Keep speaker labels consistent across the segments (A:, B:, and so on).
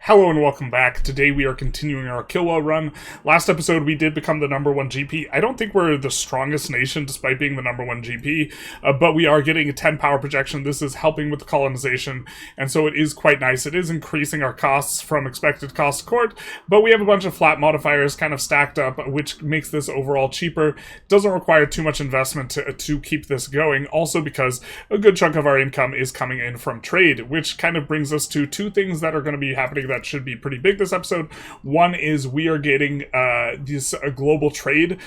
A: Hello and welcome back. Today we are continuing our Kilwa run. Last episode we did become the #1 GP. I don't think we're the strongest nation despite being the #1 GP, but we are getting a 10 power projection. This is helping with the colonization, and so it is quite nice. It is increasing our costs from expected cost to court, but we have a bunch of flat modifiers kind of stacked up, which makes this overall cheaper. Doesn't require too much investment to keep this going, also because a good chunk of our income is coming in from trade, which kind of brings us to two things that are going to be happening that should be pretty big this episode. One is we are getting this global trade,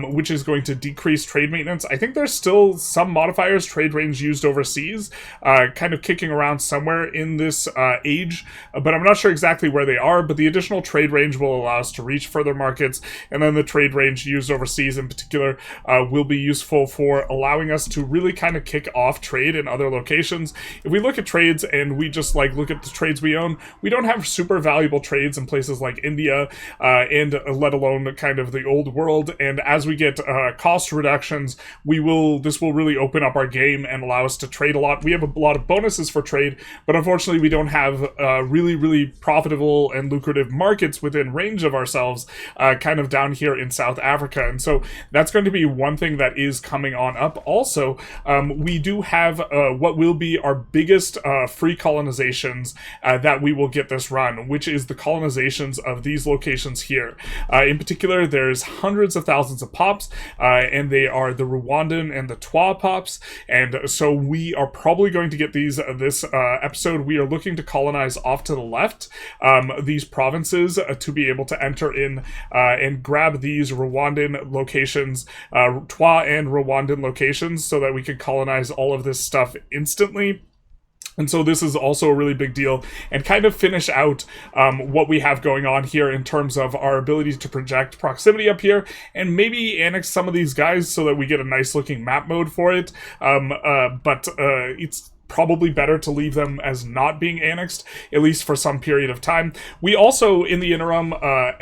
A: which is going to decrease trade maintenance. I think there's still some modifiers, trade range used overseas, kind of kicking around somewhere in this age, but I'm not sure exactly where they are, but the additional trade range will allow us to reach further markets, and then the trade range used overseas in particular will be useful for allowing us to really kind of kick off trade in other locations. If we look at trades and we just look at the trades we own, we don't have super valuable trades in places like India, and let alone kind of the old world. And as we get cost reductions, this will really open up our game and allow us to trade a lot. We have a lot of bonuses for trade, but unfortunately we don't have really profitable and lucrative markets within range of ourselves, kind of down here in South Africa. And so that's going to be one thing that is coming on up. Also, we do have what will be our biggest free colonizations that we will get this run, which is the colonizations of these locations here. In particular, there's hundreds of thousands of pops, and they are the Rwandan and the Twa pops, and so we are probably going to get these this episode. We are looking to colonize off to the left these provinces to be able to enter in and grab these Rwandan locations, Twa and Rwandan locations, so that we can colonize all of this stuff instantly. And so this is also a really big deal, and kind of finish out what we have going on here in terms of our ability to project proximity up here, and maybe annex some of these guys so that we get a nice looking map mode for it. But it's probably better to leave them as not being annexed, at least for some period of time. We also, in the interim,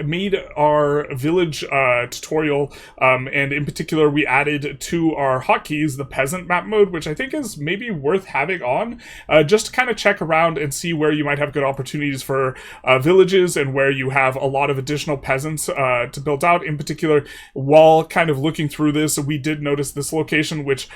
A: made our village tutorial, and in particular, we added to our hotkeys the peasant map mode, which I think is maybe worth having on, just to kind of check around and see where you might have good opportunities for villages and where you have a lot of additional peasants to build out. In particular, while kind of looking through this, we did notice this location, which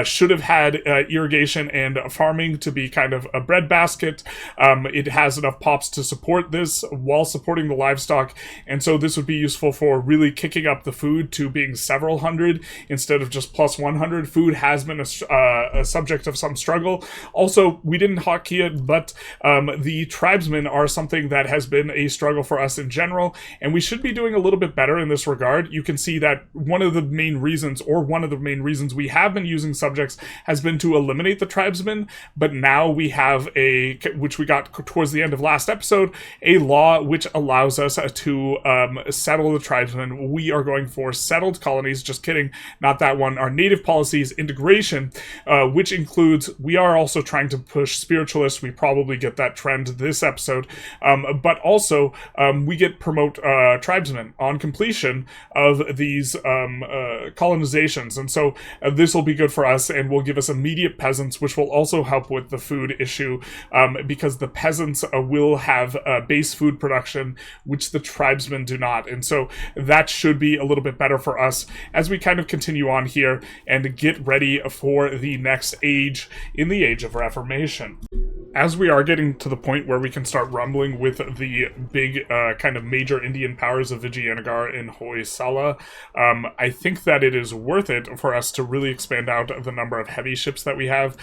A: should have had irrigation and farming to be kind of a breadbasket. It has enough pops to support this while supporting the livestock, and so this would be useful for really kicking up the food to being several hundred instead of just plus 100. Food has been a subject of some struggle. Also, we didn't hotkey it, but the tribesmen are something that has been a struggle for us in general, and we should be doing a little bit better in this regard. You can see that one of the main reasons we have been using subjects has been to eliminate the tribesmen. But now we have which we got towards the end of last episode, a law which allows us to settle the tribesmen. We are going for settled colonies. Just kidding, not that one. Our native policies integration, which includes, we are also trying to push spiritualists. We probably get that trend this episode, but also we get promote tribesmen on completion of these colonizations, and so this will be good for us and will give us immediate peasants, which will also help with the food issue, because the peasants will have base food production, which the tribesmen do not. And so that should be a little bit better for us as we kind of continue on here and get ready for the next age in the Age of Reformation. As we are getting to the point where we can start rumbling with the big kind of major Indian powers of Vijayanagar and Hoysala, I think that it is worth it for us to really expand out the number of heavy ships that we have.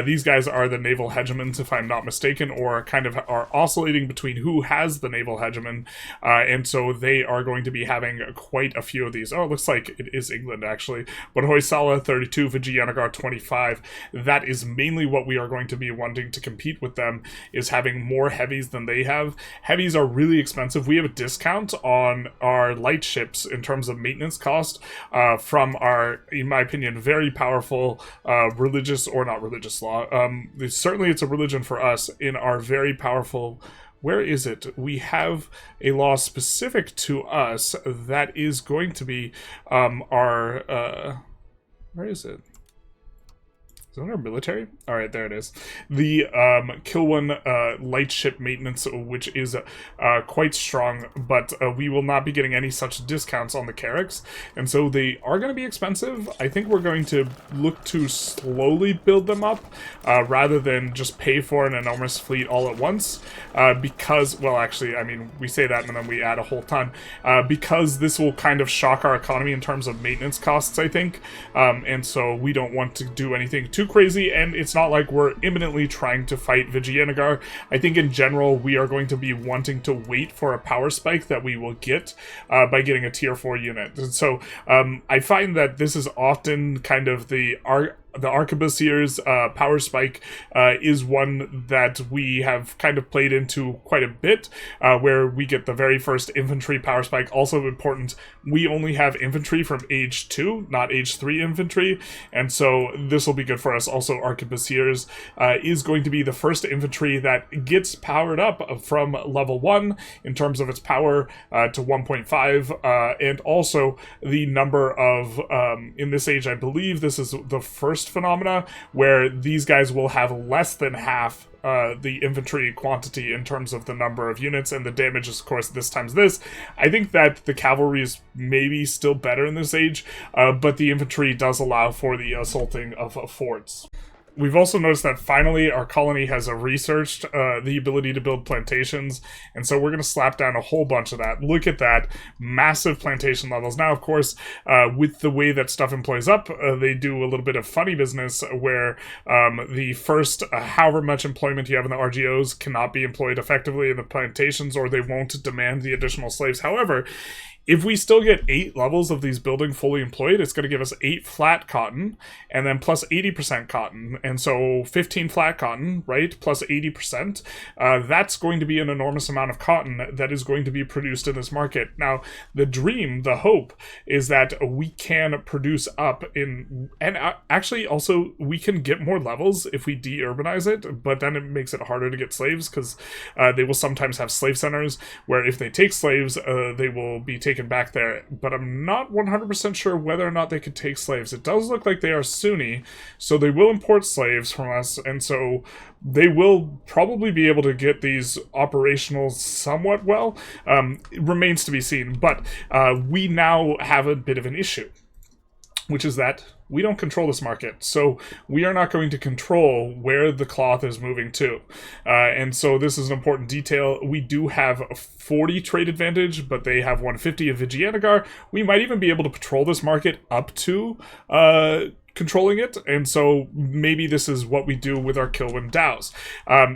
A: These guys are the naval hegemons, if I'm not mistaken, or kind of are oscillating between who has the naval hegemon, and so they are going to be having quite a few of these. Oh, it looks like it is England, actually. But Hoysala 32, Vijayanagar 25, that is mainly what we are going to be wanting to compete with them, is having more heavies than they have. Heavies are really expensive. We have a discount on our light ships in terms of maintenance cost from our, in my opinion, very powerful religious, or not religious law. Certainly it's a religion for us in our very powerful, where is it? We have a law specific to us that is going to be our, where is it? Is that our military? All right, there it is. The Kilwa light ship maintenance, which is quite strong, but we will not be getting any such discounts on the Carracks, and so they are going to be expensive. I think we're going to look to slowly build them up rather than just pay for an enormous fleet all at once, because, well, actually, I mean, we say that and then we add a whole ton, because this will kind of shock our economy in terms of maintenance costs, I think, and so we don't want to do anything too crazy, and it's not like we're imminently trying to fight Vijayanagar. I think in general we are going to be wanting to wait for a power spike that we will get by getting a tier 4 unit. And so I find that this is often kind of the Arquebusiers power spike is one that we have kind of played into quite a bit, where we get the very first infantry power spike. Also important, we only have infantry from age 2, not age 3 infantry, and so this will be good for us. Also, Arquebusiers is going to be the first infantry that gets powered up from level 1 in terms of its power to 1.5, and also the number of, in this age, I believe this is the first phenomena where these guys will have less than half the infantry quantity in terms of the number of units, and the damage is, of course, this times this. I think that the cavalry is maybe still better in this age, but the infantry does allow for the assaulting of forts. We've also noticed that finally our colony has researched the ability to build plantations, and so we're going to slap down a whole bunch of that. Look at that, massive plantation levels. Now, of course, with the way that stuff employs up, they do a little bit of funny business where the first however much employment you have in the RGOs cannot be employed effectively in the plantations, or they won't demand the additional slaves. However, if we still get 8 levels of these building fully employed, it's going to give us 8 flat cotton, and then plus 80% cotton. And so 15 flat cotton, right, plus 80%, that's going to be an enormous amount of cotton that is going to be produced in this market. Now, the dream, the hope, is that we can produce up in, and actually also we can get more levels if we de-urbanize it, but then it makes it harder to get slaves, because they will sometimes have slave centers where if they take slaves, they will be taken back there, but I'm not 100% sure whether or not they could take slaves. It does look like they are Sunni, so they will import slaves from us, and so they will probably be able to get these operational somewhat well. It remains to be seen, but we now have a bit of an issue, which is that we don't control this market, so we are not going to control where the cloth is moving to. And so this is an important detail. We do have a 40 trade advantage, but they have 150 of Vijayanagar. We might even be able to patrol this market up to controlling it, and so maybe this is what we do with our Kilwa DAOs.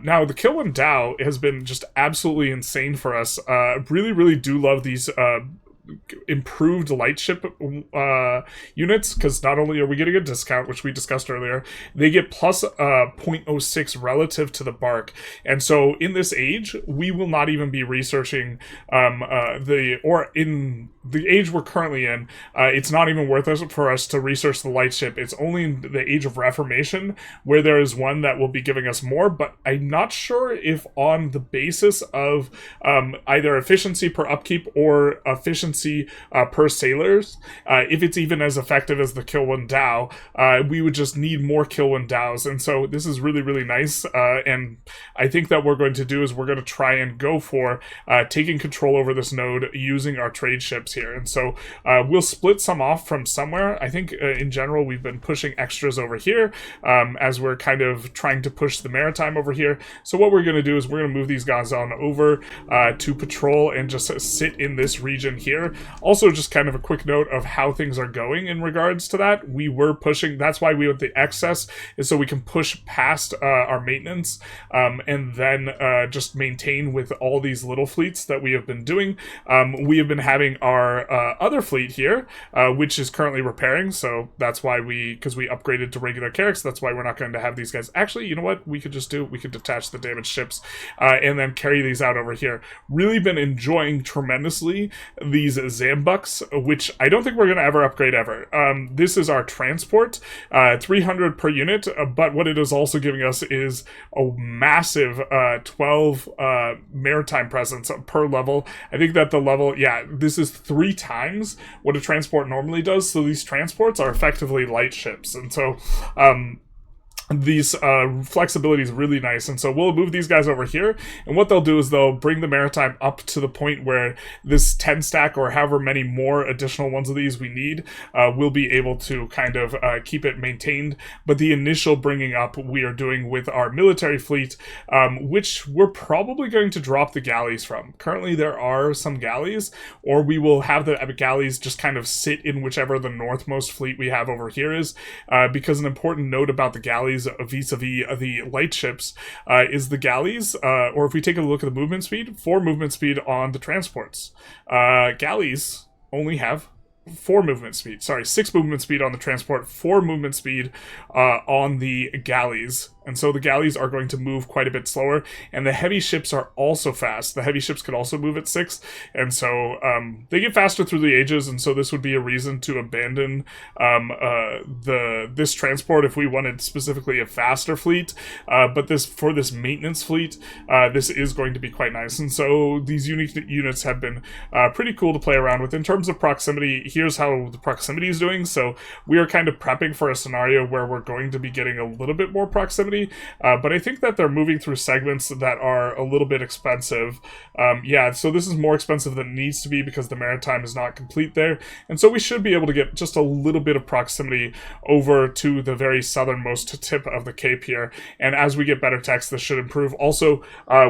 A: Now, the Kilwa DAO has been just absolutely insane for us. Really, really do love these improved light ship units, because not only are we getting a discount, which we discussed earlier, they get plus 0.06 relative to the bark, and so in this age we will not even be researching in the age we're currently in, it's not even worth it for us to research the light ship. It's only in the age of Reformation where there is one that will be giving us more, but I'm not sure if on the basis of either efficiency per upkeep or efficiency per sailors, if it's even as effective as the Kilwa DAO, we would just need more Kilwa DAOs, and so this is really, really nice, and I think that what we're going to do is we're going to try and go for taking control over this node using our trade ships here, and so we'll split some off from somewhere. I think in general we've been pushing extras over here as we're kind of trying to push the maritime over here, so what we're going to do is we're going to move these guys on over to patrol and just sit in this region here. Also, just kind of a quick note of how things are going in regards to that. We were pushing, that's why we went the excess, is so we can push past our maintenance and then just maintain with all these little fleets that we have been doing. We have been having our other fleet here, which is currently repairing, so that's why because we upgraded to regular Carracks, that's why we're not going to have these guys. Actually, you know what we could just do? We could detach the damaged ships and then carry these out over here. Really been enjoying tremendously these Zambucks, which I don't think we're going to ever upgrade ever. This is our transport, 300 per unit, but what it is also giving us is a massive 12 maritime presence per level. I think that the level, yeah, this is 3 times what a transport normally does, so these transports are effectively light ships, and so these flexibility is really nice, and so we'll move these guys over here, and what they'll do is they'll bring the maritime up to the point where this 10 stack or however many more additional ones of these we need, we'll be able to kind of keep it maintained. But the initial bringing up we are doing with our military fleet, which we're probably going to drop the galleys from. Currently there are some galleys, or we will have the galleys just kind of sit in whichever the northmost fleet we have over here is, because an important note about the galleys vis-a-vis the light ships is the galleys, or if we take a look at the movement speed, 4 movement speed on the transports. Galleys only have 4 movement speed. Sorry, 6 movement speed on the transport, 4 movement speed on the galleys. And so the galleys are going to move quite a bit slower, and the heavy ships are also fast. The heavy ships could also move at 6, and so they get faster through the ages, and so this would be a reason to abandon this transport if we wanted specifically a faster fleet. But for this maintenance fleet, this is going to be quite nice, and so these unique units have been pretty cool to play around with. In terms of proximity, here's how the proximity is doing. So we are kind of prepping for a scenario where we're going to be getting a little bit more proximity. But I think that they're moving through segments that are a little bit expensive. Yeah, so this is more expensive than it needs to be because the maritime is not complete there. And so we should be able to get just a little bit of proximity over to the very southernmost tip of the Cape here. And as we get better text, this should improve. Also,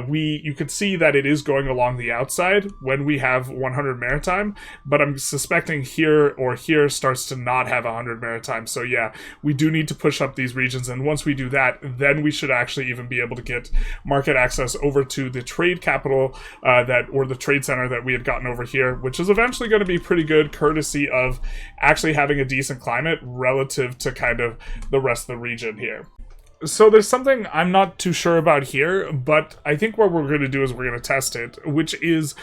A: you can see that it is going along the outside when we have 100 maritime, but I'm suspecting here or here starts to not have 100 maritime. So yeah, we do need to push up these regions. And once we do that, then we should actually even be able to get market access over to the trade capital or the trade center that we had gotten over here, which is eventually going to be pretty good, courtesy of actually having a decent climate relative to kind of the rest of the region here. So there's something I'm not too sure about here, but I think what we're going to do is we're going to test it, which is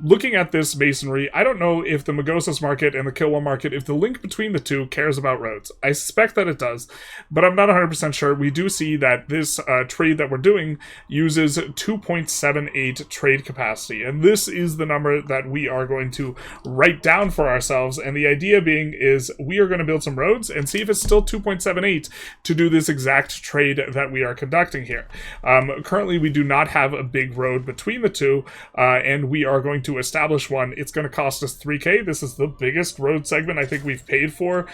A: looking at this masonry. I don't know if the Magosas market and the Kilwa market, if the link between the two cares about roads. I suspect that it does, but I'm not 100% sure. We do see that this trade that we're doing uses 2.78 trade capacity, and this is the number that we are going to write down for ourselves, and the idea being is we are going to build some roads and see if it's still 2.78 to do this exact trade that we are conducting here. Currently, we do not have a big road between the two, and we are going to establish one. It's going to cost us 3K. This is the biggest road segment I think we've paid for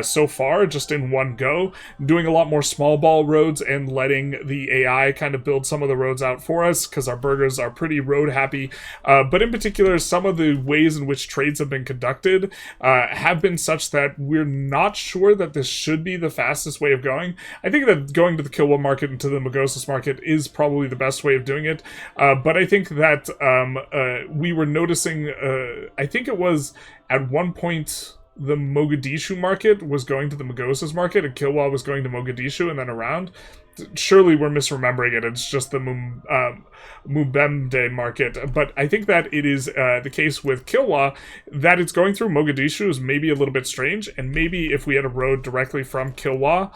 A: so far, just in one go. Doing a lot more small ball roads and letting the AI kind of build some of the roads out for us, because our burgers are pretty road happy. But in particular, some of the ways in which trades have been conducted have been such that we're not sure that this should be the fastest way of going. I think that going to the Kilwa market and to the Magosas market is probably the best way of doing it. But I think that we were noticing, I think it was at one point the Mogadishu market was going to the Magosas market and Kilwa was going to Mogadishu and then around. Surely we're misremembering it. It's just the Mubembe market. But I think that it is the case with Kilwa that it's going through Mogadishu is maybe a little bit strange. And maybe if we had a road directly from Kilwa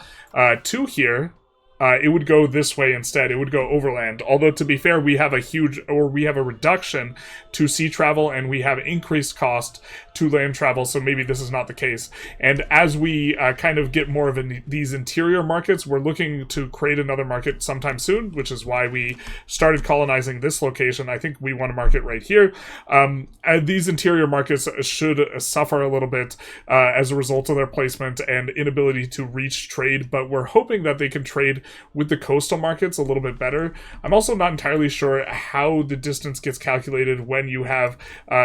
A: to here, it would go this way instead. It would go overland. Although, to be fair, we have a reduction to sea travel and we have increased cost to land travel, so maybe this is not the case. And as we kind of get more of these interior markets, we're looking to create another market sometime soon, which is why we started colonizing this location. I think we want a market right here. These interior markets should suffer a little bit as a result of their placement and inability to reach trade, but we're hoping that they can trade with the coastal markets a little bit better. I'm also not entirely sure how the distance gets calculated when you have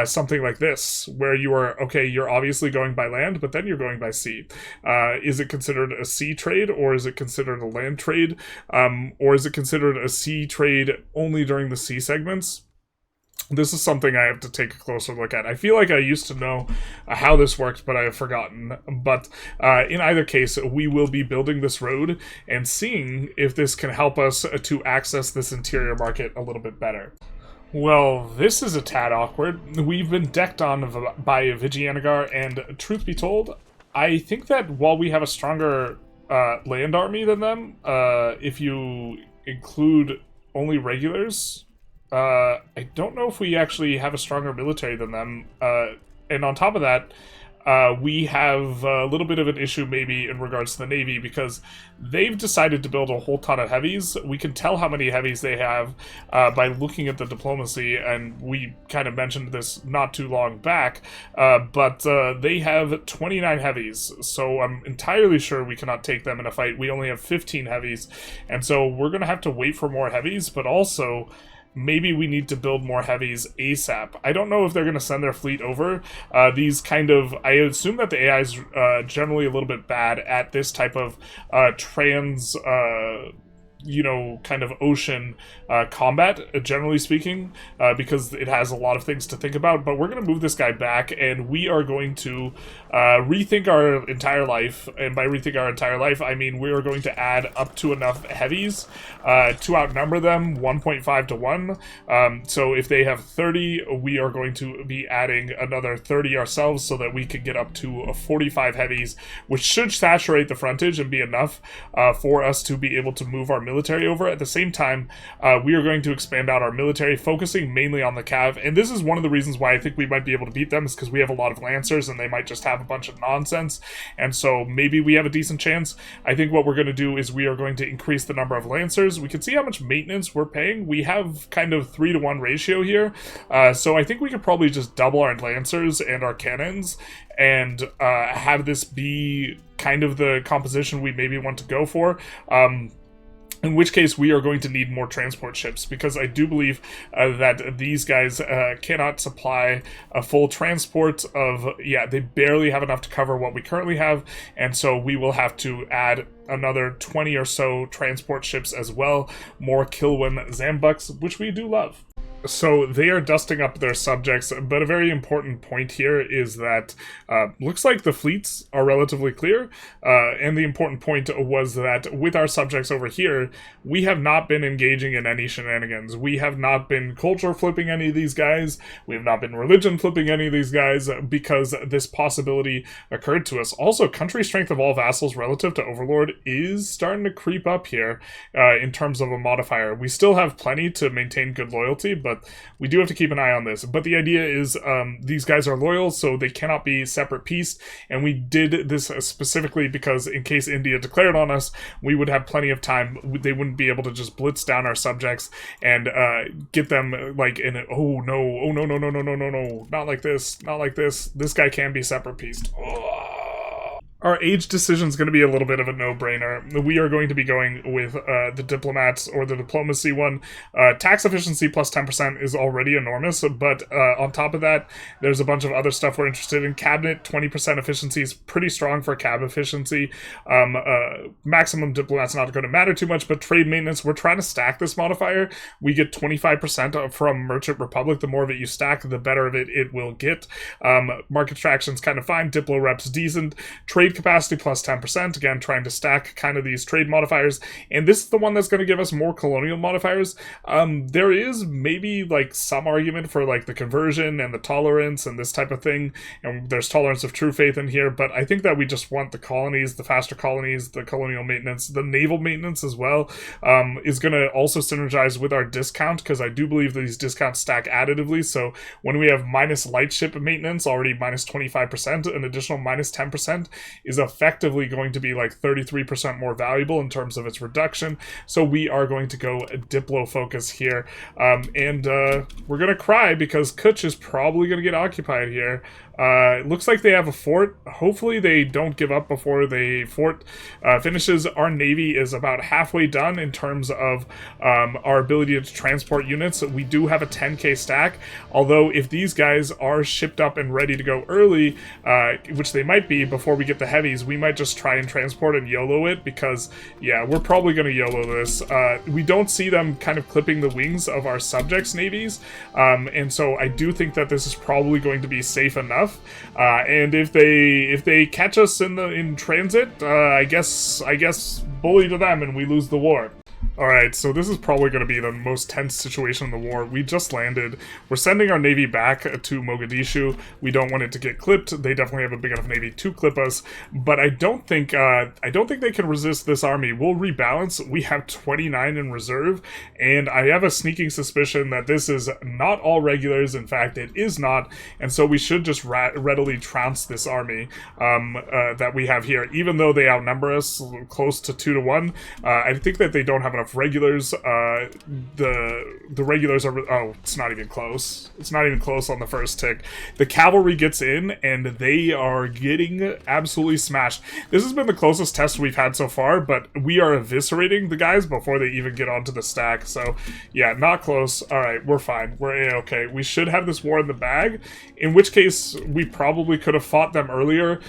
A: something like this, where you're obviously going by land, but then you're going by sea. Is it considered a sea trade, or is it considered a land trade? Or is it considered a sea trade only during the sea segments? This is something I have to take a closer look at. I feel like I used to know how this worked, but I have forgotten. But in either case, we will be building this road and seeing if this can help us to access this interior market a little bit better. Well, this is a tad awkward. We've been decked on by Vijayanagar, and truth be told, I think that while we have a stronger land army than them, if you include only regulars, I don't know if we actually have a stronger military than them. And on top of that, we have a little bit of an issue maybe in regards to the Navy, because they've decided to build a whole ton of heavies. We can tell how many heavies they have by looking at the diplomacy, and we kind of mentioned this not too long back, but they have 29 heavies, so I'm entirely sure we cannot take them in a fight. We only have 15 heavies, and so we're going to have to wait for more heavies, but also maybe we need to build more heavies ASAP. I don't know if they're going to send their fleet over. These kind of... I assume that the AI is generally a little bit bad at this type of trans... kind of ocean combat, generally speaking, because it has a lot of things to think about. But we're going to move this guy back, and we are going to rethink our entire life. And by rethink our entire life, I mean we are going to add up to enough heavies to outnumber them 1.5 to 1. So if they have 30, we are going to be adding another 30 ourselves, so that we could get up to 45 heavies, which should saturate the frontage and be enough for us to be able to move our military over. At the same time, we are going to expand out our military, focusing mainly on the cav, and this is one of the reasons why I think we might be able to beat them, is because we have a lot of lancers and they might just have a bunch of nonsense, and so maybe we have a decent chance. I think what we're going to do is we are going to increase the number of lancers. We can see how much maintenance we're paying. We have kind of 3-to-1 ratio here, so I think we could probably just double our lancers and our cannons and have this be kind of the composition we maybe want to go for. In which case, we are going to need more transport ships, because I do believe that these guys cannot supply a full transport of... Yeah, they barely have enough to cover what we currently have, and so we will have to add another 20 or so transport ships as well. More Kilwa Zambucks, which we do love. So they are dusting up their subjects, but a very important point here is that looks like the fleets are relatively clear, and the important point was that with our subjects over here, we have not been engaging in any shenanigans. We have not been culture flipping any of these guys. We have not been religion flipping any of these guys, because this possibility occurred to us. Also, country strength of all vassals relative to overlord is starting to creep up here in terms of a modifier. We still have plenty to maintain good loyalty, but we do have to keep an eye on this. But the idea is these guys are loyal, so they cannot be separate pieced, and we did this specifically because in case India declared on us, we would have plenty of time. They wouldn't be able to just blitz down our subjects and get them like in a, oh no, not like this, not like this. This guy can be separate pieced. Our age decision is going to be a little bit of a no-brainer. We are going to be going with the diplomats or the diplomacy one. Tax efficiency plus 10% is already enormous, but on top of that, there's a bunch of other stuff we're interested in. Cabinet, 20% efficiency is pretty strong for cab efficiency. Maximum diplomat's not going to matter too much, but trade maintenance, we're trying to stack this modifier. We get 25% from Merchant Republic. The more of it you stack, the better of it will get. Market traction's kind of fine. Diplo rep's decent. Trade capacity plus 10%, again trying to stack kind of these trade modifiers, and this is the one that's going to give us more colonial modifiers. There is maybe like some argument for like the conversion and the tolerance and this type of thing, and there's tolerance of true faith in here, but I think that we just want the colonies, the faster colonies, the colonial maintenance, the naval maintenance as well, is going to also synergize with our discount, because I do believe that these discounts stack additively. So when we have minus light ship maintenance, already minus 25%, an additional minus 10% is effectively going to be like 33% more valuable in terms of its reduction. So we are going to go Diplo focus here. And we're going to cry because Kutch is probably going to get occupied here. It looks like they have a fort. Hopefully they don't give up before the fort finishes. Our navy is about halfway done in terms of our ability to transport units. We do have a 10k stack, although if these guys are shipped up and ready to go early, which they might be before we get the heavies, we might just try and transport and YOLO it, because yeah, we're probably going to YOLO this. We don't see them kind of clipping the wings of our subjects' navies, and so I do think that this is probably going to be safe enough. And if they catch us in transit, I guess bully to them and we lose the war. Alright, so this is probably going to be the most tense situation in the war. We just landed. We're sending our navy back to Mogadishu. We don't want it to get clipped. They definitely have a big enough navy to clip us, but I don't think they can resist this army. We'll rebalance. We have 29 in reserve, and I have a sneaking suspicion that this is not all regulars. In fact, it is not, and so we should just readily trounce this army that we have here. Even though they outnumber us close to 2-1, I think that they don't have enough regulars. The regulars are, oh, it's not even close. It's not even close on the first tick. The cavalry gets in and they are getting absolutely smashed. This has been the closest test we've had so far, but we are eviscerating the guys before they even get onto the stack. So yeah, not close. All right, we're fine. We're A-okay. We should have this war in the bag, in which case we probably could have fought them earlier.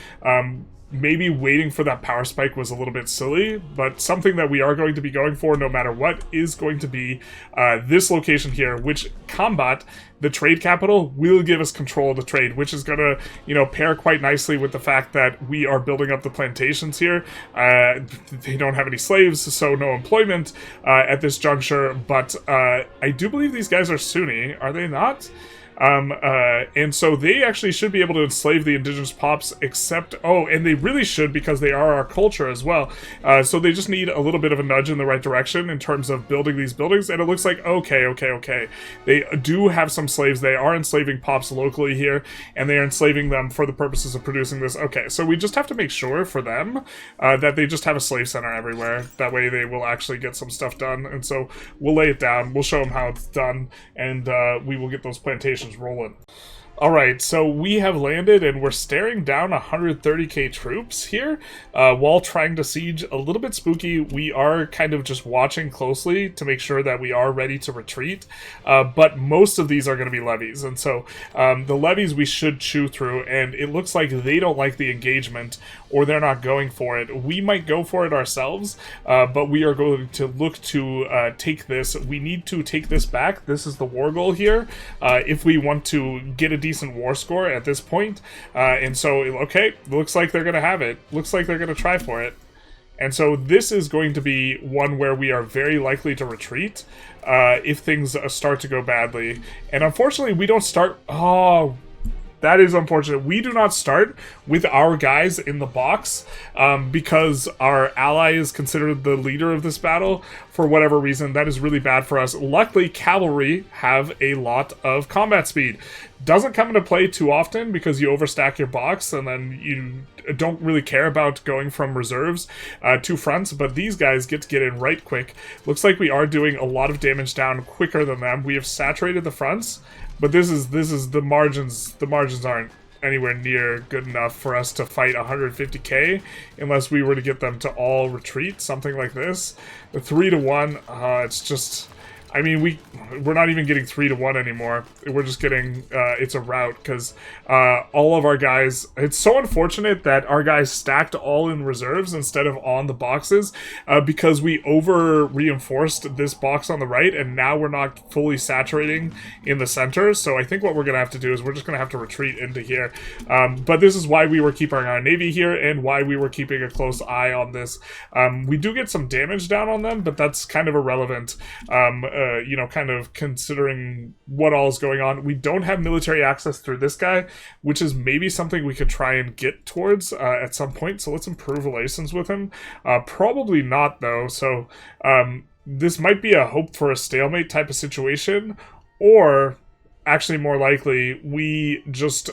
A: Maybe waiting for that power spike was a little bit silly, but something that we are going to be going for no matter what is going to be this location here, which combat, the trade capital, will give us control of the trade, which is going to, you know, pair quite nicely with the fact that we are building up the plantations here. They don't have any slaves, so no employment at this juncture, but I do believe these guys are Sunni, are they not? And so they actually should be able to enslave the indigenous pops, except, oh, and they really should because they are our culture as well. So they just need a little bit of a nudge in the right direction in terms of building these buildings, and it looks like, okay. They do have some slaves. They are enslaving pops locally here, and they are enslaving them for the purposes of producing this. Okay, so we just have to make sure for them that they just have a slave center everywhere. That way they will actually get some stuff done, and so we'll lay it down. We'll show them how it's done, and we will get those plantations rolling. Alright, so we have landed and we're staring down 130k troops here while trying to siege. A little bit spooky. We are kind of just watching closely to make sure that we are ready to retreat, but most of these are going to be levies, and so the levies we should chew through, and it looks like they don't like the engagement or they're not going for it. We might go for it ourselves, but we are going to look to take this. We need to take this back. This is the war goal here if we want to get a decent war score at this point. And so, okay, looks like they're going to have it. Looks like they're going to try for it. And so this is going to be one where we are very likely to retreat if things start to go badly. And unfortunately, we don't start... Oh, that is unfortunate. We do not start with our guys in the box because our ally is considered the leader of this battle for whatever reason. That is really bad for us. Luckily, cavalry have a lot of combat speed. Doesn't come into play too often because you overstack your box and then you don't really care about going from reserves to fronts, but these guys get to get in right quick. Looks like we are doing a lot of damage down quicker than them. We have saturated the fronts, but this is the margins. The margins aren't anywhere near good enough for us to fight 150k unless we were to get them to all retreat, something like this. The 3-1, it's just... I mean, we're not even getting 3-1 anymore. We're just getting, it's a rout, because all of our guys, it's so unfortunate that our guys stacked all in reserves instead of on the boxes, because we over-reinforced this box on the right, and now we're not fully saturating in the center, so I think what we're going to have to do is we're just going to have to retreat into here. But this is why we were keeping our navy here, and why we were keeping a close eye on this. We do get some damage down on them, but that's kind of irrelevant. You know, kind of considering what all is going on. We don't have military access through this guy, which is maybe something we could try and get towards at some point, so let's improve relations with him. Probably not, though, so this might be a hope for a stalemate type of situation, or... actually, more likely, we just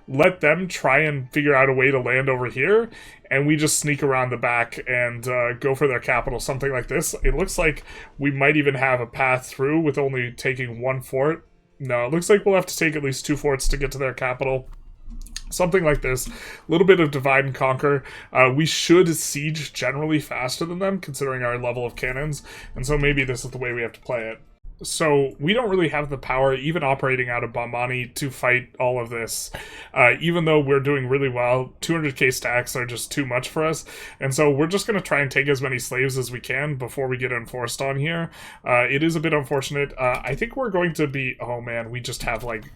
A: let them try and figure out a way to land over here, and we just sneak around the back and go for their capital, something like this. It looks like we might even have a path through with only taking one fort. No, it looks like we'll have to take at least 2 forts to get to their capital. Something like this. A little bit of divide and conquer. We should siege generally faster than them, considering our level of cannons, and so maybe this is the way we have to play it. So we don't really have the power, even operating out of Bombani, to fight all of this. Even though we're doing really well, 200k stacks are just too much for us. And so we're just going to try and take as many slaves as we can before we get enforced on here. It is a bit unfortunate. I think we're going to be... Oh man, we just have like...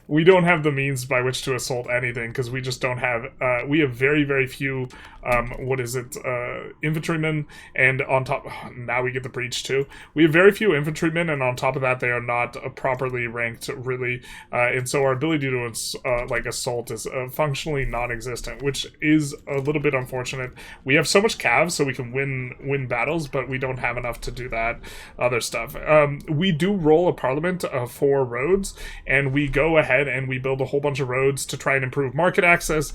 A: we don't have the means by which to assault anything, because we just don't have, we have very, very few, infantrymen, and on top, now we get the breach too. We have very few infantrymen, and on top of that, they are not properly ranked, really, and so our ability to, assault is functionally non-existent, which is a little bit unfortunate. We have so much cav, so we can win battles, but we don't have enough to do that other stuff. We do roll a parliament for roads, and we go ahead and we build a whole bunch of roads to try and improve market access,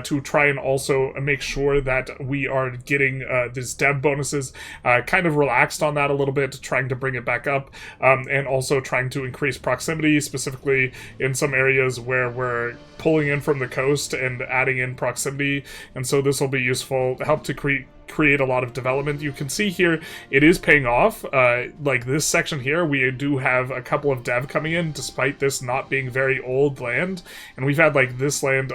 A: to try and also make sure that we are getting these dev bonuses, kind of relaxed on that a little bit, trying to bring it back up, and also trying to increase proximity, specifically in some areas where we're pulling in from the coast and adding in proximity, and so this will be useful, help to create a lot of development. You can see here it is paying off. Like this section here, we do have a couple of dev coming in, despite this not being very old land, and we've had like this land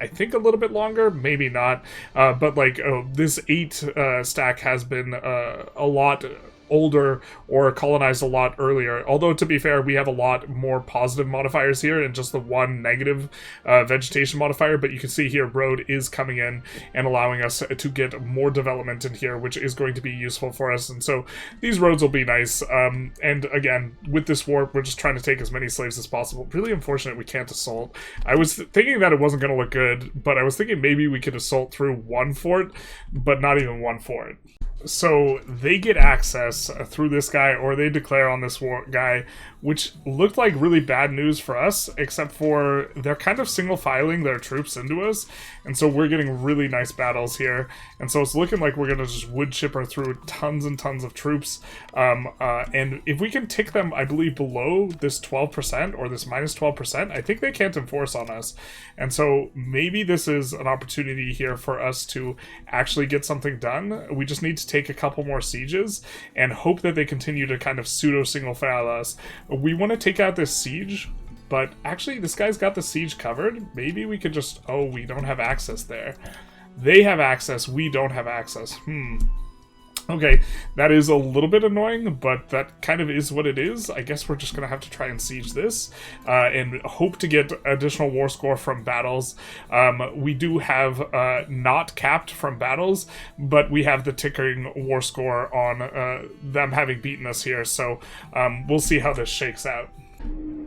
A: I think a little bit longer, maybe not, but like this 8 stack has been a lot older or colonized a lot earlier. Although, to be fair, we have a lot more positive modifiers here and just the one negative vegetation modifier, but you can see here road is coming in and allowing us to get more development in here, which is going to be useful for us, and so these roads will be nice. And again, with this war, we're just trying to take as many slaves as possible. Really unfortunate we can't assault. I was thinking that it wasn't going to look good, but I was thinking maybe we could assault through one fort, but not even one fort. So they get access through this guy, or they declare on this guy, which looked like really bad news for us, except for they're kind of single filing their troops into us, and so we're getting really nice battles here, and so it's looking like we're gonna just wood chipper through tons and tons of troops, and if we can tick them, I believe, below this 12% or this minus 12%, I think they can't enforce on us, and so maybe this is an opportunity here for us to actually get something done. We just need to take a couple more sieges and hope that they continue to kind of pseudo single file us. We want to take out this siege, but actually this guy's got the siege covered. Maybe we could just, oh, we don't have access there. They have access, we don't have access. Okay, that is a little bit annoying, but that kind of is what it is. I guess we're just going to have to try and siege this, and hope to get additional war score from battles. We do have not capped from battles, but we have the ticking war score on them having beaten us here, so we'll see how this shakes out.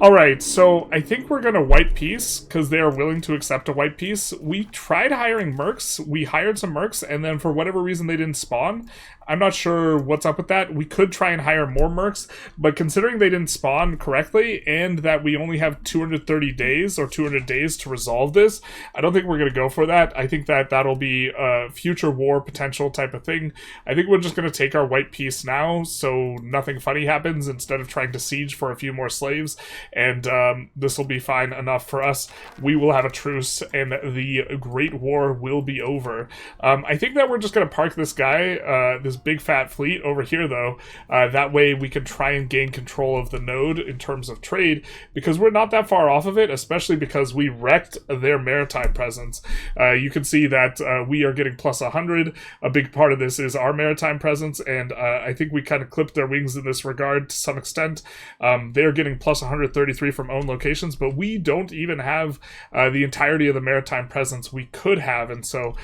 A: Alright, so I think we're gonna white peace, because they are willing to accept a white peace. We tried hiring mercs, we hired some mercs, and then for whatever reason they didn't spawn. I'm not sure what's up with that. We could try and hire more mercs, but considering they didn't spawn correctly, and that we only have 230 days, or 200 days to resolve this, I don't think we're gonna go for that. I think that that'll be a future war potential type of thing. I think we're just gonna take our white peace now, so nothing funny happens, instead of trying to siege for a few more slaves. And this will be fine enough for us. We will have a truce, and the Great War will be over. I think that we're just going to park this guy, this big fat fleet over here, though. That way we can try and gain control of the node in terms of trade, because we're not that far off of it, especially because we wrecked their maritime presence. You can see that we are getting plus 100. A big part of this is our maritime presence, and I think we kind of clipped their wings in this regard to some extent. They're getting plus 133 from own locations, but we don't even have the entirety of the maritime presence we could have, and so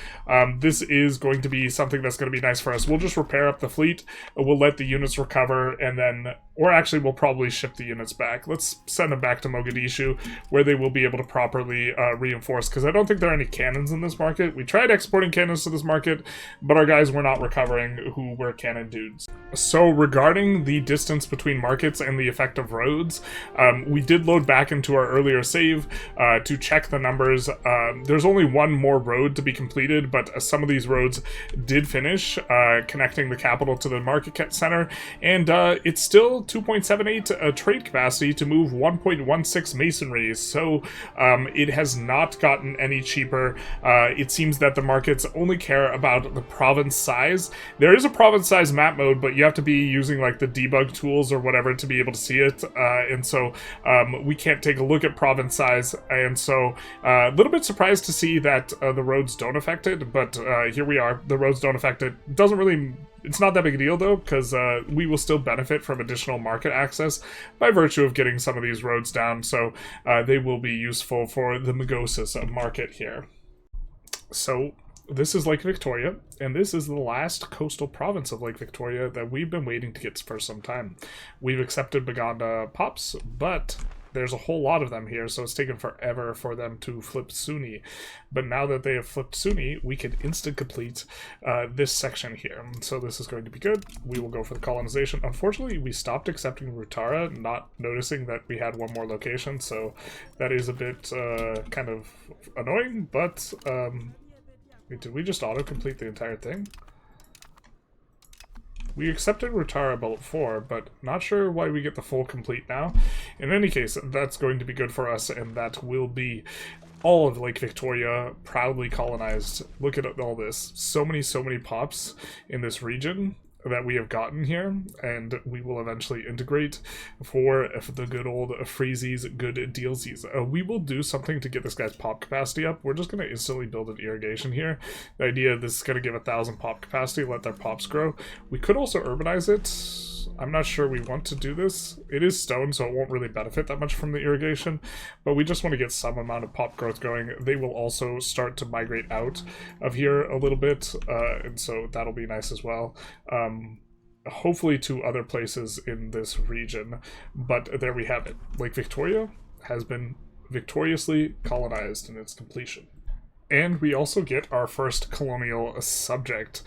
A: this is going to be something that's going to be nice for us. We'll just repair up the fleet, we'll let the units recover, and then, or actually we'll probably ship the units back. Let's send them back to Mogadishu, where they will be able to properly reinforce, because I don't think there are any cannons in this market. We tried exporting cannons to this market, but our guys were not recovering who were cannon dudes. So regarding the distance between markets and the effect of roads, we did load back into our earlier save to check the numbers. There's only one more road to be completed, but some of these roads did finish, connecting the capital to the market center, and it's still 2.78 trade capacity to move 1.16 masonry, so it has not gotten any cheaper. It seems that the markets only care about the province size. There is a province size map mode, but you have to be using like the debug tools or whatever to be able to see it, and so we can't take a look at province size, and so a little bit surprised to see that the roads don't affect it, but here we are. The roads don't affect it. Doesn't really... It's not that big a deal, though, because we will still benefit from additional market access by virtue of getting some of these roads down, so they will be useful for the Magosis market here. So this is Lake Victoria, and this is the last coastal province of Lake Victoria that we've been waiting to get for some time. We've accepted Baganda pops, but there's a whole lot of them here, so it's taken forever for them to flip Sunni. But now that they have flipped Sunni, we can instant complete this section here. So this is going to be good. We will go for the colonization. Unfortunately, we stopped accepting Rutara, not noticing that we had one more location, so that is a bit kind of annoying, but wait, did we just auto-complete the entire thing? We accepted Rutara before, but not sure why we get the full complete now. In any case, that's going to be good for us, and that will be all of Lake Victoria proudly colonized. Look at all this. So many pops in this region that we have gotten here, and we will eventually integrate for the good old Freezies, good dealsies. We will do something to get this guy's pop capacity up. We're just going to instantly build an irrigation here. The idea this is going to give 1,000 pop capacity, let their pops grow. We could also urbanize it. I'm not sure we want to do this. It is stone, so it won't really benefit that much from the irrigation, but we just want to get some amount of pop growth going. They will also start to migrate out of here a little bit, and so that'll be nice as well. Hopefully to other places in this region, but there we have it. Lake Victoria has been victoriously colonized in its completion. And we also get our first colonial subject.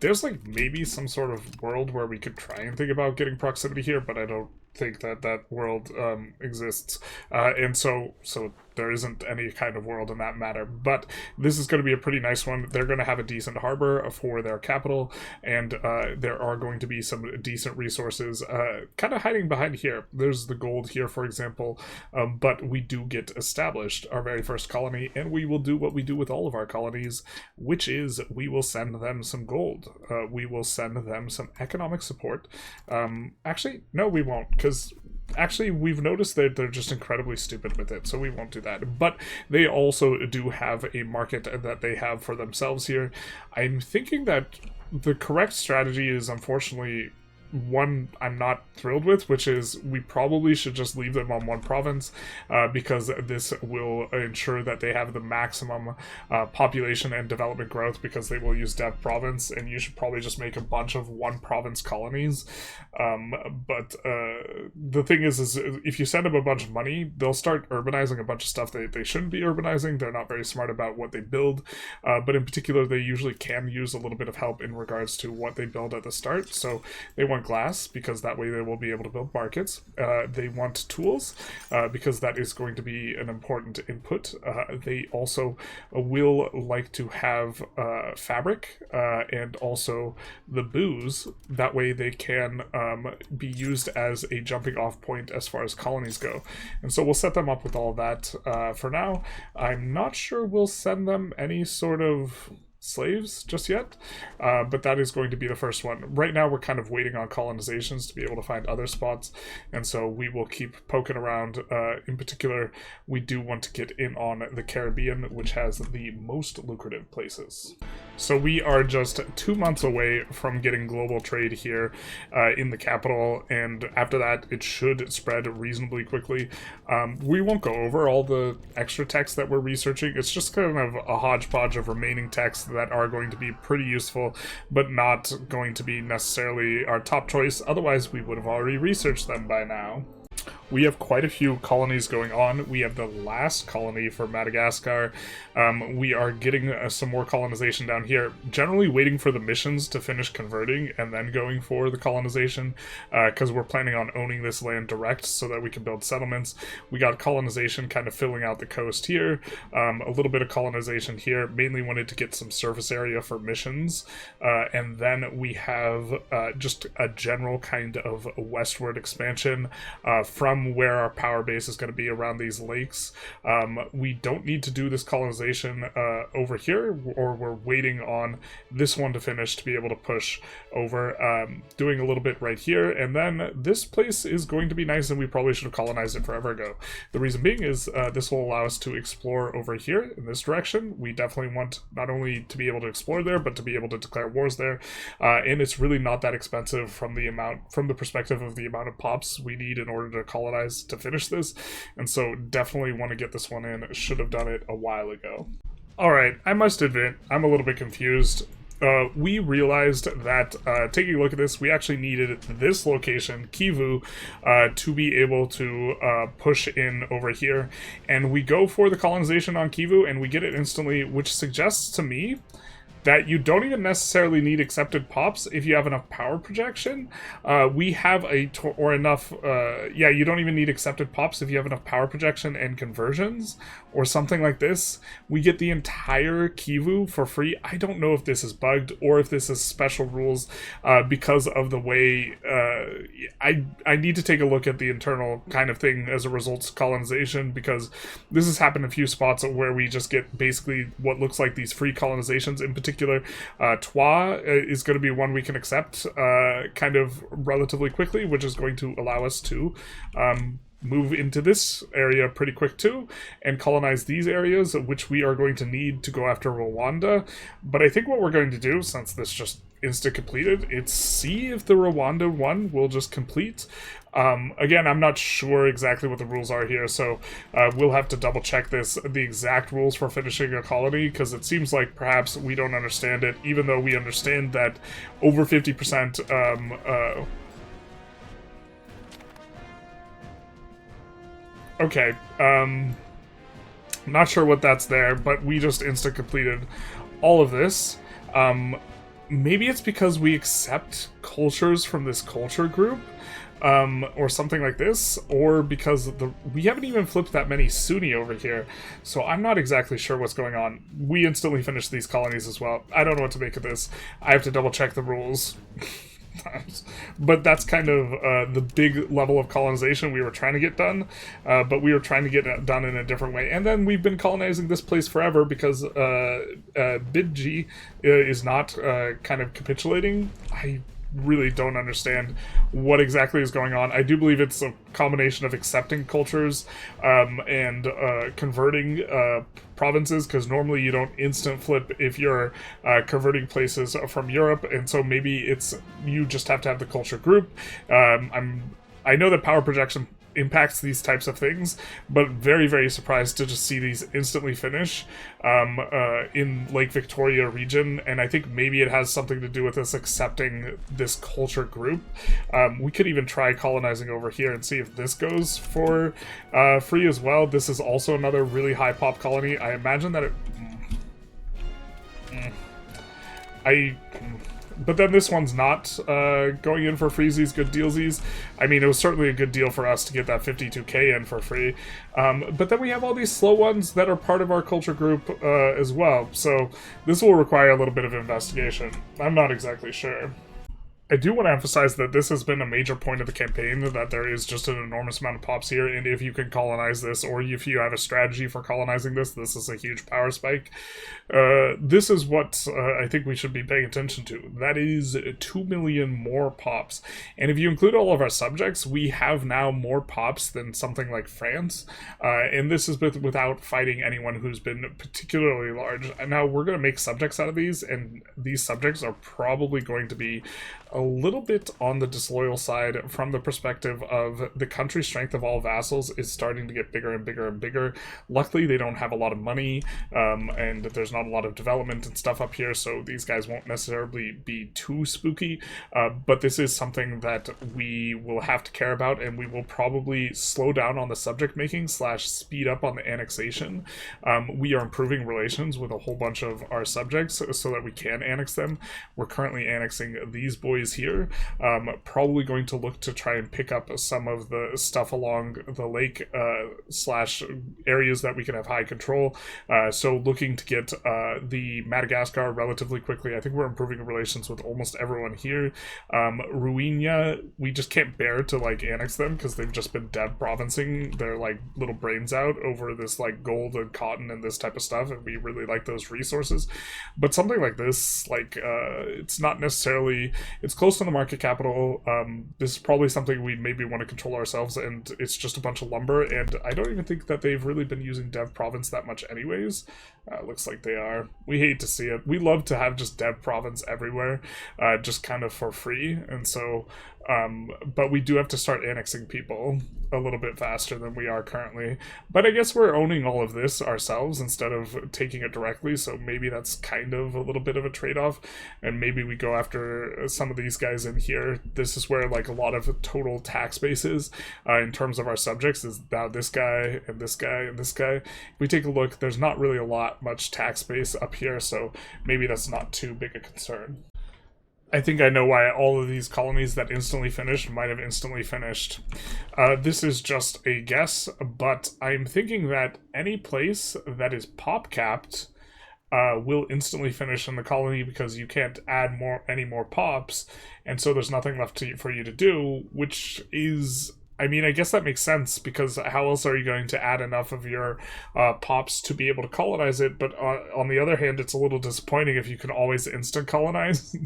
A: There's like maybe some sort of world where we could try and think about getting proximity here, but I don't think that that world exists. And so there isn't any kind of world in that matter, but this is going to be a pretty nice one. They're going to have a decent harbor for their capital, and there are going to be some decent resources kind of hiding behind here. There's the gold here, for example, but we do get established our very first colony, and we will do what we do with all of our colonies, which is we will send them some gold. We will send them some economic support. Actually, no, we won't, because actually, we've noticed that they're just incredibly stupid with it, so we won't do that. But they also do have a market that they have for themselves here. I'm thinking that the correct strategy is, unfortunately, one I'm not thrilled with, which is we probably should just leave them on one province, because this will ensure that they have the maximum population and development growth, because they will use Dev Province, and you should probably just make a bunch of one province colonies. But the thing is if you send them a bunch of money, they'll start urbanizing a bunch of stuff they shouldn't be urbanizing. They're not very smart about what they build, but in particular, they usually can use a little bit of help in regards to what they build at the start. So they want glass, because that way they will be able to build markets. They want tools, because that is going to be an important input. They also will like to have fabric, and also the booze. That way they can be used as a jumping off point as far as colonies go. And so we'll set them up with all that for now. I'm not sure we'll send them any sort of slaves just yet, but that is going to be the first one. Right now we're kind of waiting on colonizations to be able to find other spots, and so we will keep poking around. In particular, we do want to get in on the Caribbean, which has the most lucrative places. So we are just 2 months away from getting global trade here in the capital, and after that it should spread reasonably quickly. We won't go over all the extra texts that we're researching. It's just kind of a hodgepodge of remaining texts that are going to be pretty useful, but not going to be necessarily our top choice. Otherwise, we would have already researched them by now. We have quite a few colonies going on. We have the last colony for Madagascar. We are getting some more colonization down here. Generally waiting for the missions to finish converting and then going for the colonization, because we're planning on owning this land direct so that we can build settlements. We got colonization kind of filling out the coast here. A little bit of colonization here. Mainly wanted to get some surface area for missions. And then we have just a general kind of westward expansion from from where our power base is going to be around these lakes. We don't need to do this colonization over here, or we're waiting on this one to finish to be able to push over, doing a little bit right here, and then this place is going to be nice, and we probably should have colonized it forever ago. The reason being is this will allow us to explore over here in this direction. We definitely want not only to be able to explore there, but to be able to declare wars there, and it's really not that expensive from the perspective of the amount of pops we need in order to colonize to finish this, and so definitely want to get this one in. Should have done it a while ago. Alright, I must admit, I'm a little bit confused. We realized that, taking a look at this, we actually needed this location, Kivu, to be able to push in over here. And we go for the colonization on Kivu, and we get it instantly, which suggests to me that you don't even necessarily need accepted pops if you have enough power projection. We have you don't even need accepted pops if you have enough power projection and conversions, or something like this. We get the entire Kivu for free. I don't know if this is bugged, or if this is special rules, because of the way, I need to take a look at the internal kind of thing as a result of colonization, because this has happened a few spots where we just get basically what looks like these free colonizations. In particular, Trois is going to be one we can accept kind of relatively quickly, which is going to allow us to move into this area pretty quick too, and colonize these areas, which we are going to need to go after Rwanda. But I think what we're going to do, since this just insta-completed, it's see if the Rwanda one will just complete. Again, I'm not sure exactly what the rules are here, so we'll have to double check the exact rules for finishing a colony, because it seems like perhaps we don't understand it, even though we understand that over 50%, okay, not sure what that's there, but we just insta-completed all of this. Maybe it's because we accept cultures from this culture group, or something like this, or because we haven't even flipped that many Sunni over here, so I'm not exactly sure what's going on. We instantly finished these colonies as well. I don't know what to make of this. I have to double check the rules. But that's kind of the big level of colonization we were trying to get done, but we were trying to get it done in a different way. And then we've been colonizing this place forever because Bidji is not kind of capitulating. I really don't understand what exactly is going on. I do believe it's a combination of accepting cultures and converting provinces, because normally you don't instant flip if you're converting places from Europe, and so maybe it's you just have to have the culture group. I know that power projection impacts these types of things, but very, very surprised to just see these instantly finish in Lake Victoria region, and I think maybe it has something to do with us accepting this culture group. We could even try colonizing over here and see if this goes for free as well. This is also another really high pop colony. I imagine that but then this one's not going in for freezies, good dealsies. I mean, it was certainly a good deal for us to get that 52k in for free. But then we have all these slow ones that are part of our culture group as well. So this will require a little bit of investigation. I'm not exactly sure. I do want to emphasize that this has been a major point of the campaign, that there is just an enormous amount of pops here, and if you can colonize this, or if you have a strategy for colonizing this, this is a huge power spike. This is what I think we should be paying attention to. That is 2 million more pops. And if you include all of our subjects, we have now more pops than something like France. And this is without fighting anyone who's been particularly large. Now, we're going to make subjects out of these, and these subjects are probably going to be a little bit on the disloyal side from the perspective of the country strength of all vassals is starting to get bigger and bigger and bigger. Luckily, they don't have a lot of money, and there's not a lot of development and stuff up here, so these guys won't necessarily be too spooky, but this is something that we will have to care about, and we will probably slow down on the subject making / speed up on the annexation. We are improving relations with a whole bunch of our subjects so that we can annex them. We're currently annexing these boys colonies here. Probably going to look to try and pick up some of the stuff along the lake slash areas that we can have high control. So looking to get the Madagascar relatively quickly. I think we're improving relations with almost everyone here. Ruinia, we just can't bear to like annex them because they've just been dev provincing their like little brains out over this like gold and cotton and this type of stuff, and we really like those resources. But something like this, like it's not necessarily, it's close to the market capital. This is probably something we maybe want to control ourselves, and it's just a bunch of lumber, and I don't even think that they've really been using dev province that much anyways. Looks like they are. We hate to see it. We love to have just dev province everywhere, just kind of for free, and so but we do have to start annexing people a little bit faster than we are currently. But I guess we're owning all of this ourselves instead of taking it directly, so maybe that's kind of a little bit of a trade-off, and maybe we go after some of these guys in here. This is where like a lot of total tax base is in terms of our subjects, is now this guy and this guy and this guy. If we take a look, there's not really a lot much tax base up here, so maybe that's not too big a concern. I think I know why all of these colonies that instantly finished might have instantly finished. This is just a guess, but I'm thinking that any place that is pop capped will instantly finish in the colony because you can't add any more pops, and so there's nothing left for you to do, which is... I mean, I guess that makes sense, because how else are you going to add enough of your pops to be able to colonize it? But on the other hand, it's a little disappointing if you can always instant colonize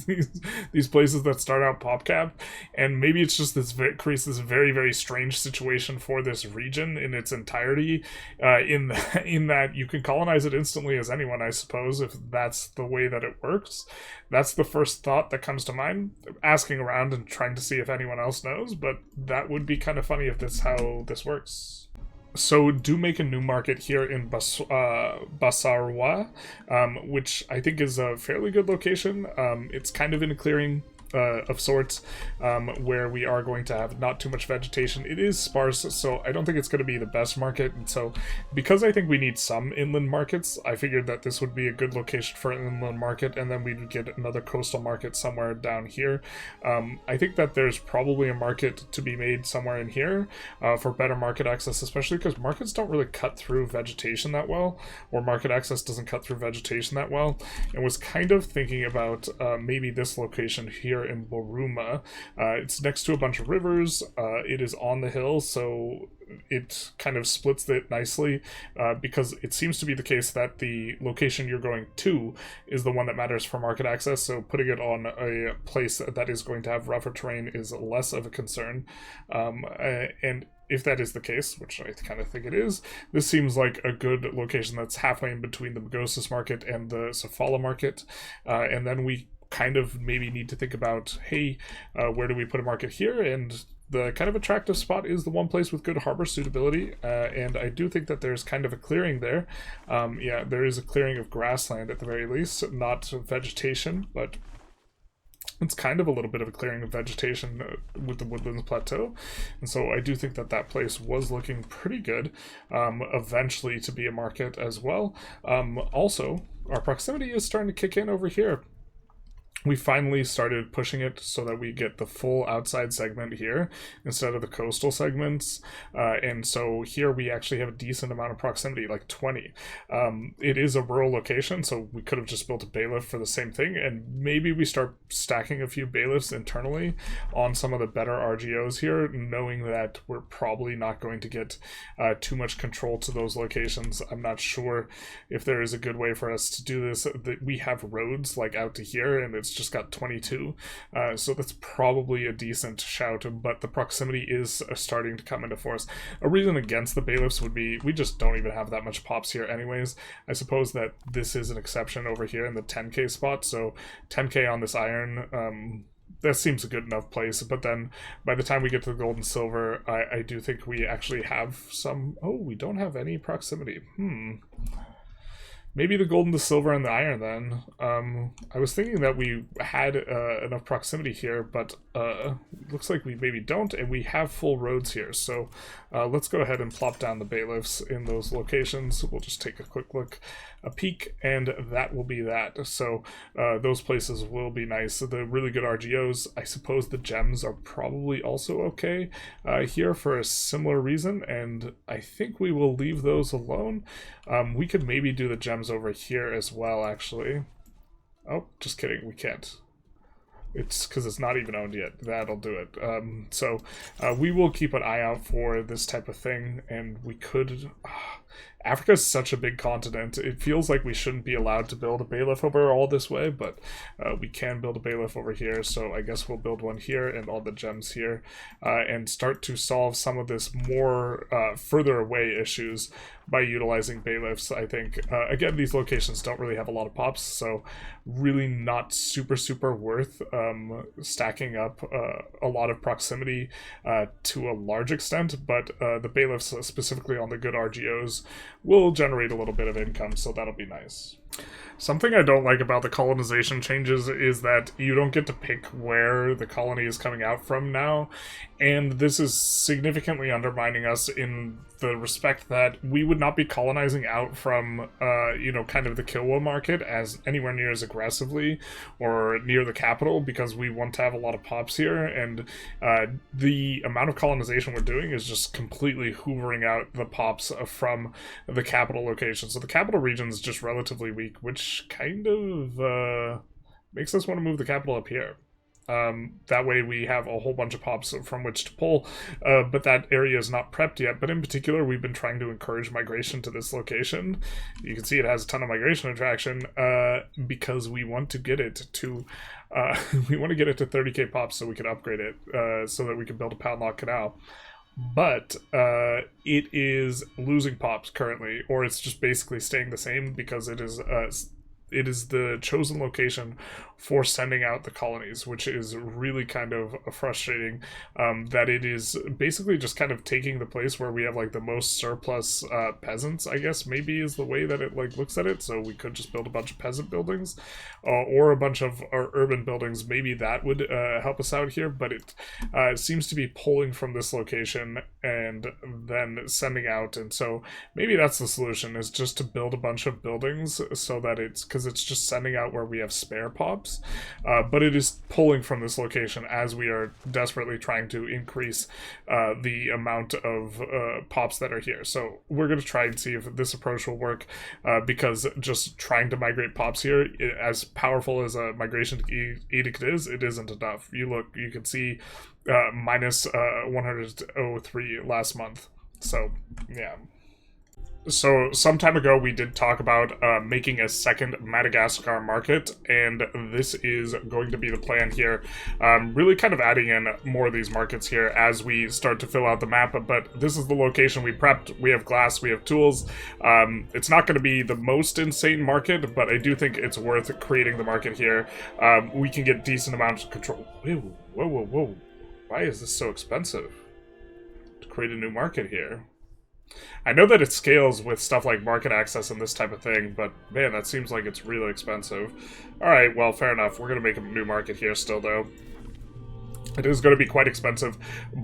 A: these places that start out pop cap. And maybe it's just creates this very, very strange situation for this region in its entirety, in that you can colonize it instantly as anyone, I suppose, if that's the way that it works. That's the first thought that comes to mind, asking around and trying to see if anyone else knows, but that would be kind of funny if that's how this works. So do make a new market here in Basarwa, which I think is a fairly good location. It's kind of in a clearing of sorts, where we are going to have not too much vegetation. It is sparse, so I don't think it's going to be the best market, and so because I think we need some inland markets, I figured that this would be a good location for an inland market, and then we would get another coastal market somewhere down here. I think that there's probably a market to be made somewhere in here for better market access, especially because markets don't really cut through vegetation that well, or market access doesn't cut through vegetation that well, and was kind of thinking about maybe this location here in Boruma. It's next to a bunch of rivers. It is on the hill, so it kind of splits it nicely, because it seems to be the case that the location you're going to is the one that matters for market access, so putting it on a place that is going to have rougher terrain is less of a concern. And if that is the case, which I kind of think it is, this seems like a good location that's halfway in between the Magosis market and the Sofala market, and then we kind of maybe need to think about, hey, where do we put a market here? And the kind of attractive spot is the one place with good harbor suitability, and I do think that there's kind of a clearing there. Yeah, there is a clearing of grassland at the very least, not vegetation, but it's kind of a little bit of a clearing of vegetation with the Woodlands Plateau, and so I do think that that place was looking pretty good eventually to be a market as well. Also, our proximity is starting to kick in over here. We finally started pushing it so that we get the full outside segment here instead of the coastal segments, and so here we actually have a decent amount of proximity, like 20. It is a rural location, so we could have just built a bailiff for the same thing, and maybe we start stacking a few bailiffs internally on some of the better RGOs here, knowing that we're probably not going to get too much control to those locations. I'm not sure if there is a good way for us to do this. We have roads like out to here, and it's just got 22, so that's probably a decent shout, but the proximity is starting to come into force. A reason against the bailiffs would be we just don't even have that much pops here anyways. I suppose that this is an exception over here in the 10k spot, so 10k on this iron, that seems a good enough place, but then by the time we get to the gold and silver, I do think we actually have some... Oh, we don't have any proximity. Maybe the gold and the silver and the iron then. I was thinking that we had enough proximity here, but looks like we maybe don't, and we have full roads here. So let's go ahead and plop down the bailiffs in those locations. We'll just take a quick look, a peek, and that will be that. So those places will be nice. So the really good RGOs, I suppose the gems are probably also okay here for a similar reason, and I think we will leave those alone. We could maybe do the gems over here as well, actually. Oh, just kidding, we can't. It's because it's not even owned yet. That'll do it. So we will keep an eye out for this type of thing, and we could... Africa is such a big continent. It feels like we shouldn't be allowed to build a bailiff over all this way, but we can build a bailiff over here, so I guess we'll build one here and all the gems here, and start to solve some of this more further away issues by utilizing bailiffs, I think. Again, these locations don't really have a lot of pops, so really not super worth stacking up a lot of proximity to a large extent, but the bailiffs, specifically on the good RGOs, will generate a little bit of income, so that'll be nice. Something I don't like about the colonization changes is that you don't get to pick where the colony is coming out from now, and this is significantly undermining us in the respect that we would not be colonizing out from, you know, kind of the Kilwa market as anywhere near as aggressively or near the capital, because we want to have a lot of pops here, and the amount of colonization we're doing is just completely hoovering out the pops from the capital location. So the capital region is just relatively weak, which kind of makes us want to move the capital up here. That way we have a whole bunch of pops from which to pull, but that area is not prepped yet. But in particular, we've been trying to encourage migration to this location. You can see it has a ton of migration attraction because we want to get it to we want to get it to 30k pops so we can upgrade it so that we can build a pound lock canal. But it is losing pops currently, or it's just basically staying the same because it is the chosen location for sending out the colonies, which is really kind of frustrating, that it is basically just kind of taking the place where we have like the most surplus peasants, I guess maybe is the way that it like looks at it. So we could just build a bunch of peasant buildings or a bunch of urban buildings. Maybe that would help us out here, but it seems to be pulling from this location and then sending out. And so maybe that's the solution, is just to build a bunch of buildings so that because it's just sending out where we have spare pops, but it is pulling from this location as we are desperately trying to increase the amount of pops that are here. So we're going to try and see if this approach will work, because just trying to migrate pops here, as powerful as a migration edict is, it isn't enough. You can see minus 103 last month. So yeah. So some time ago we did talk about making a second Madagascar market, and this is going to be the plan here. Really kind of adding in more of these markets here as we start to fill out the map, but this is the location we prepped. We have glass, we have tools. It's not going to be the most insane market, but I do think it's worth creating the market here. We can get decent amounts of control. Ew, whoa. Why is this so expensive to create a new market here? I know that it scales with stuff like market access and this type of thing, but man, that seems like it's really expensive. Alright, well, fair enough. We're going to make a new market here still, though. It is going to be quite expensive,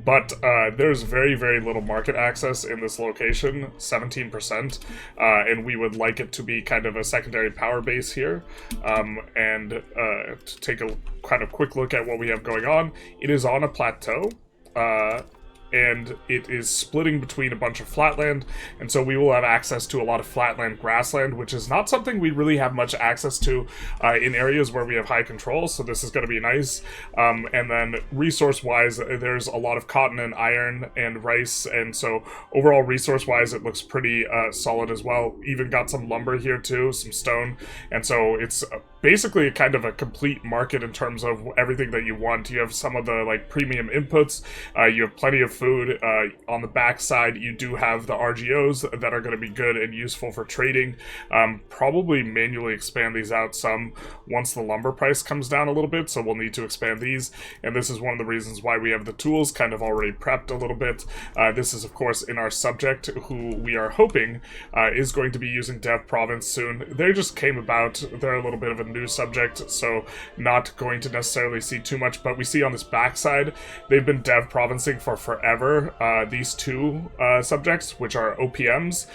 A: but there's very little market access in this location, 17%, and we would like it to be kind of a secondary power base here. And to take a kind of quick look at what we have going on, it is on a plateau. And it is splitting between a bunch of flatland, and so we will have access to a lot of flatland grassland, which is not something we really have much access to in areas where we have high control, so this is going to be nice. And then resource-wise, there's a lot of cotton and iron and rice, and so overall resource-wise, it looks pretty solid as well. Even got some lumber here too, some stone, and so it's basically kind of a complete market in terms of everything that you want. You have some of the like premium inputs, you have plenty of food. On the back side, you do have the RGOs that are going to be good and useful for trading. Probably manually expand these out some once the lumber price comes down a little bit, so we'll need to expand these, and this is one of the reasons why we have the tools kind of already prepped a little bit. This is, of course, in our subject, who we are hoping is going to be using Dev Province soon. They just came about. They're a little bit of a new subject, so not going to necessarily see too much, but we see on this backside, they've been Dev Provincing for forever. These two subjects, which are OPMs,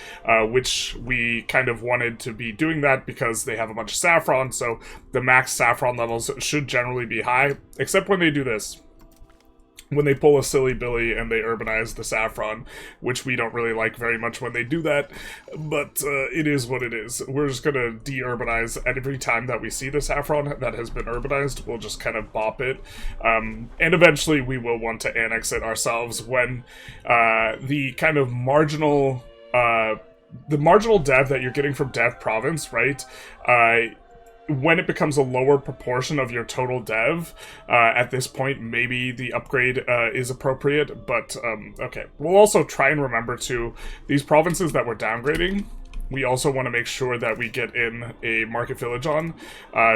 A: which we kind of wanted to be doing that because they have a bunch of saffron, so the max saffron levels should generally be high, except when they do this. When they pull a silly billy and they urbanize the saffron, which we don't really like very much when they do that, but it is what it is. We're just going to de-urbanize every time that we see the saffron that has been urbanized. We'll just kind of bop it, and eventually we will want to annex it ourselves when the kind of marginal dev that you're getting from Dev Province, right, when it becomes a lower proportion of your total dev, at this point, maybe the upgrade is appropriate, but, okay. We'll also try and remember, too, these provinces that we're downgrading, we also want to make sure that we get in a market village on,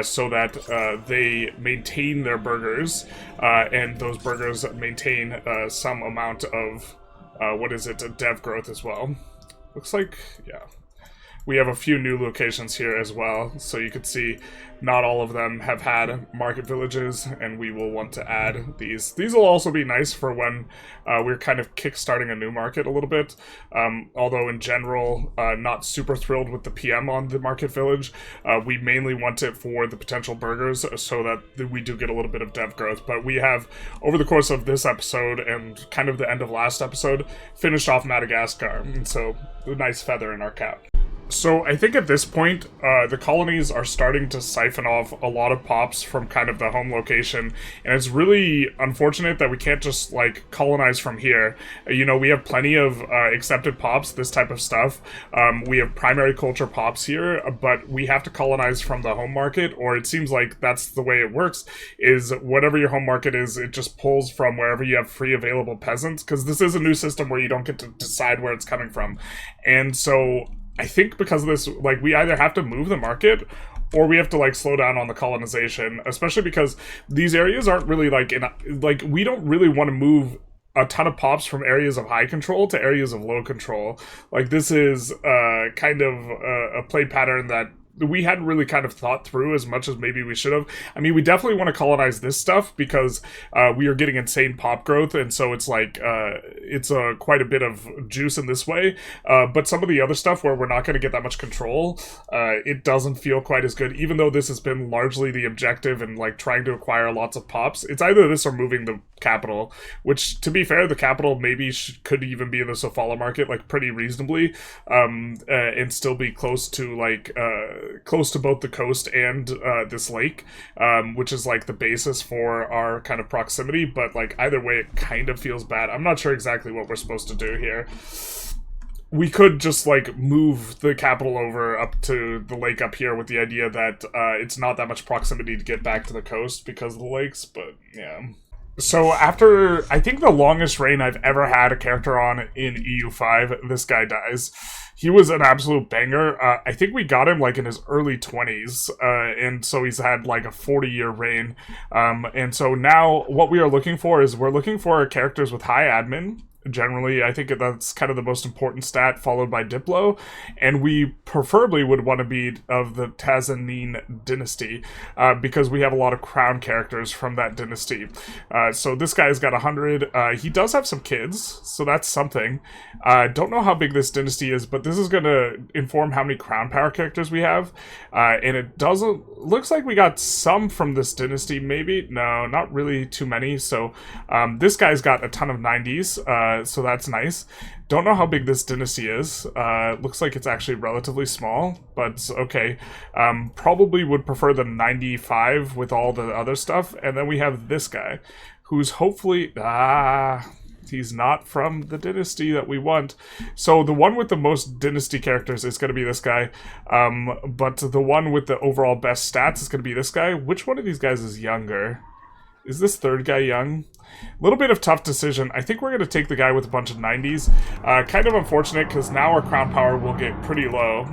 A: so that they maintain their burgers, and those burgers maintain some amount of, dev growth as well. Looks like, yeah. We have a few new locations here as well, so you can see not all of them have had market villages, and we will want to add these. These will also be nice for when we're kind of kickstarting a new market a little bit, although in general, not super thrilled with the PM on the market village. We mainly want it for the potential burgers so that we do get a little bit of dev growth, but we have, over the course of this episode and kind of the end of last episode, finished off Madagascar, and so a nice feather in our cap. So I think at this point, the colonies are starting to siphon off a lot of pops from kind of the home location, and it's really unfortunate that we can't just, like, colonize from here. You know, we have plenty of accepted pops, this type of stuff. We have primary culture pops here, but we have to colonize from the home market, or it seems like that's the way it works, is whatever your home market is, it just pulls from wherever you have free available peasants, because this is a new system where you don't get to decide where it's coming from. And so I think because of this, like, we either have to move the market or we have to, like, slow down on the colonization, especially because these areas aren't really, like, we don't really want to move a ton of pops from areas of high control to areas of low control. Like, this is kind of a play pattern that we hadn't really kind of thought through as much as maybe we should have. I mean, we definitely want to colonize this stuff because we are getting insane pop growth, and so it's like, it's quite a bit of juice in this way. But some of the other stuff where we're not going to get that much control, it doesn't feel quite as good, even though this has been largely the objective and, like, trying to acquire lots of pops. It's either this or moving the capital, which, to be fair, the capital maybe could even be in the Sofala market, like, pretty reasonably, and still be close to, like, close to both the coast and this lake, which is, like, the basis for our kind of proximity, but, like, either way, it kind of feels bad. I'm not sure exactly what we're supposed to do here. We could just, like, move the capital over up to the lake up here with the idea that it's not that much proximity to get back to the coast because of the lakes, but yeah. So after, I think, the longest reign I've ever had a character on in EU5, this guy dies. He was an absolute banger. I think we got him, like, in his early 20s, and so he's had, like, a 40-year reign. And so now what we are looking for is we're looking for characters with high admin. Generally, I think that's kind of the most important stat, followed by Diplo, and we preferably would want to be of the Tanzanian dynasty, because we have a lot of crown characters from that dynasty. So this guy's got 100. He does have some kids, so that's something. Don't know how big this dynasty is, but this is going to inform how many crown power characters we have, and it looks like we got some from this dynasty, maybe? No, not really too many, so this guy's got a ton of 90s, so that's nice. Don't know how big this dynasty is. Looks like it's actually relatively small, but okay. Probably would prefer the 95 with all the other stuff. And then we have this guy, who's hopefully... he's not from the dynasty that we want. So the one with the most dynasty characters is going to be this guy. But the one with the overall best stats is going to be this guy. Which one of these guys is younger? Is this third guy young? A little bit of tough decision. I think we're going to take the guy with a bunch of 90s. Kind of unfortunate because now our crown power will get pretty low.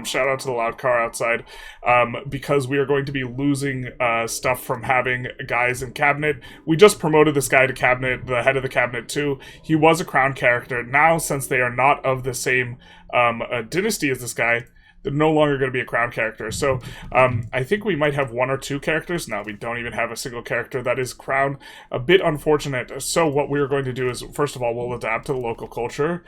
A: Shout out to the loud car outside. Because we are going to be losing stuff from having guys in cabinet. We just promoted this guy to cabinet, the head of the cabinet too. He was a crown character. Now, since they are not of the same dynasty as this guy, they're no longer going to be a crown character. So I think we might have one or two characters. No, we don't even have a single character that is crown. A bit unfortunate. So what we're going to do is, first of all, we'll adapt to the local culture.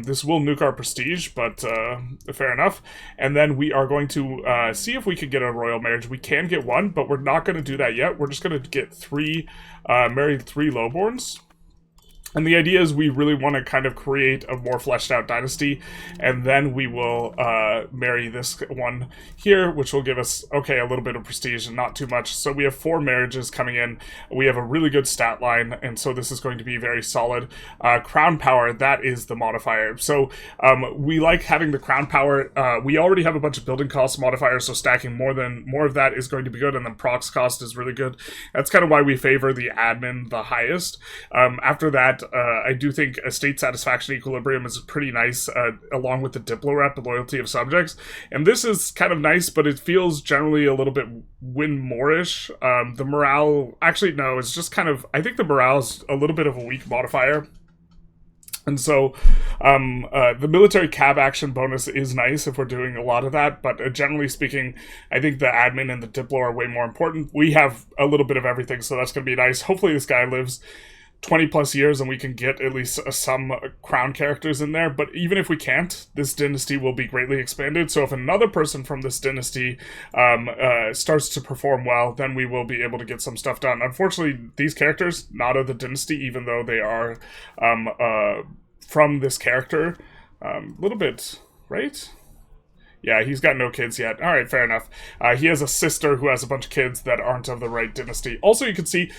A: This will nuke our prestige, but fair enough. And then we are going to see if we can get a royal marriage. We can get one, but we're not going to do that yet. We're just going to get marry three lowborns. And the idea is we really want to kind of create a more fleshed out dynasty, and then we will marry this one here, which will give us, okay, a little bit of prestige and not too much. So we have 4 marriages coming in. We have a really good stat line, and so this is going to be very solid. Crown power, that is the modifier. So we like having the crown power. We already have a bunch of building cost modifiers, so stacking more of that is going to be good, and then procs cost is really good. That's kind of why we favor the admin the highest. After that, I do think a state satisfaction equilibrium is pretty nice, along with the Diplorep, loyalty of subjects. And this is kind of nice, but it feels generally a little bit win-more-ish. The morale, actually, no, it's just kind of, I think the morale is a little bit of a weak modifier. And so the military cab action bonus is nice if we're doing a lot of that, but generally speaking, I think the admin and the Diplo are way more important. We have a little bit of everything, so that's going to be nice. Hopefully this guy lives 20 plus years and we can get at least some crown characters in there, but even if we can't, this dynasty will be greatly expanded. So if another person from this dynasty starts to perform well, then we will be able to get some stuff done. Unfortunately, these characters, not of the dynasty, even though they are from this character, a little bit, right? Yeah, he's got no kids yet. All right, fair enough. He has a sister who has a bunch of kids that aren't of the right dynasty. Also, you can see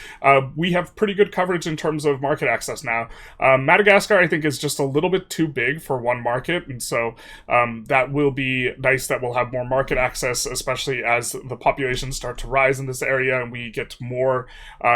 A: we have pretty good coverage in terms of market access now. Madagascar, I think, is just a little bit too big for one market, and so that will be nice that we'll have more market access, especially as the populations start to rise in this area and we get more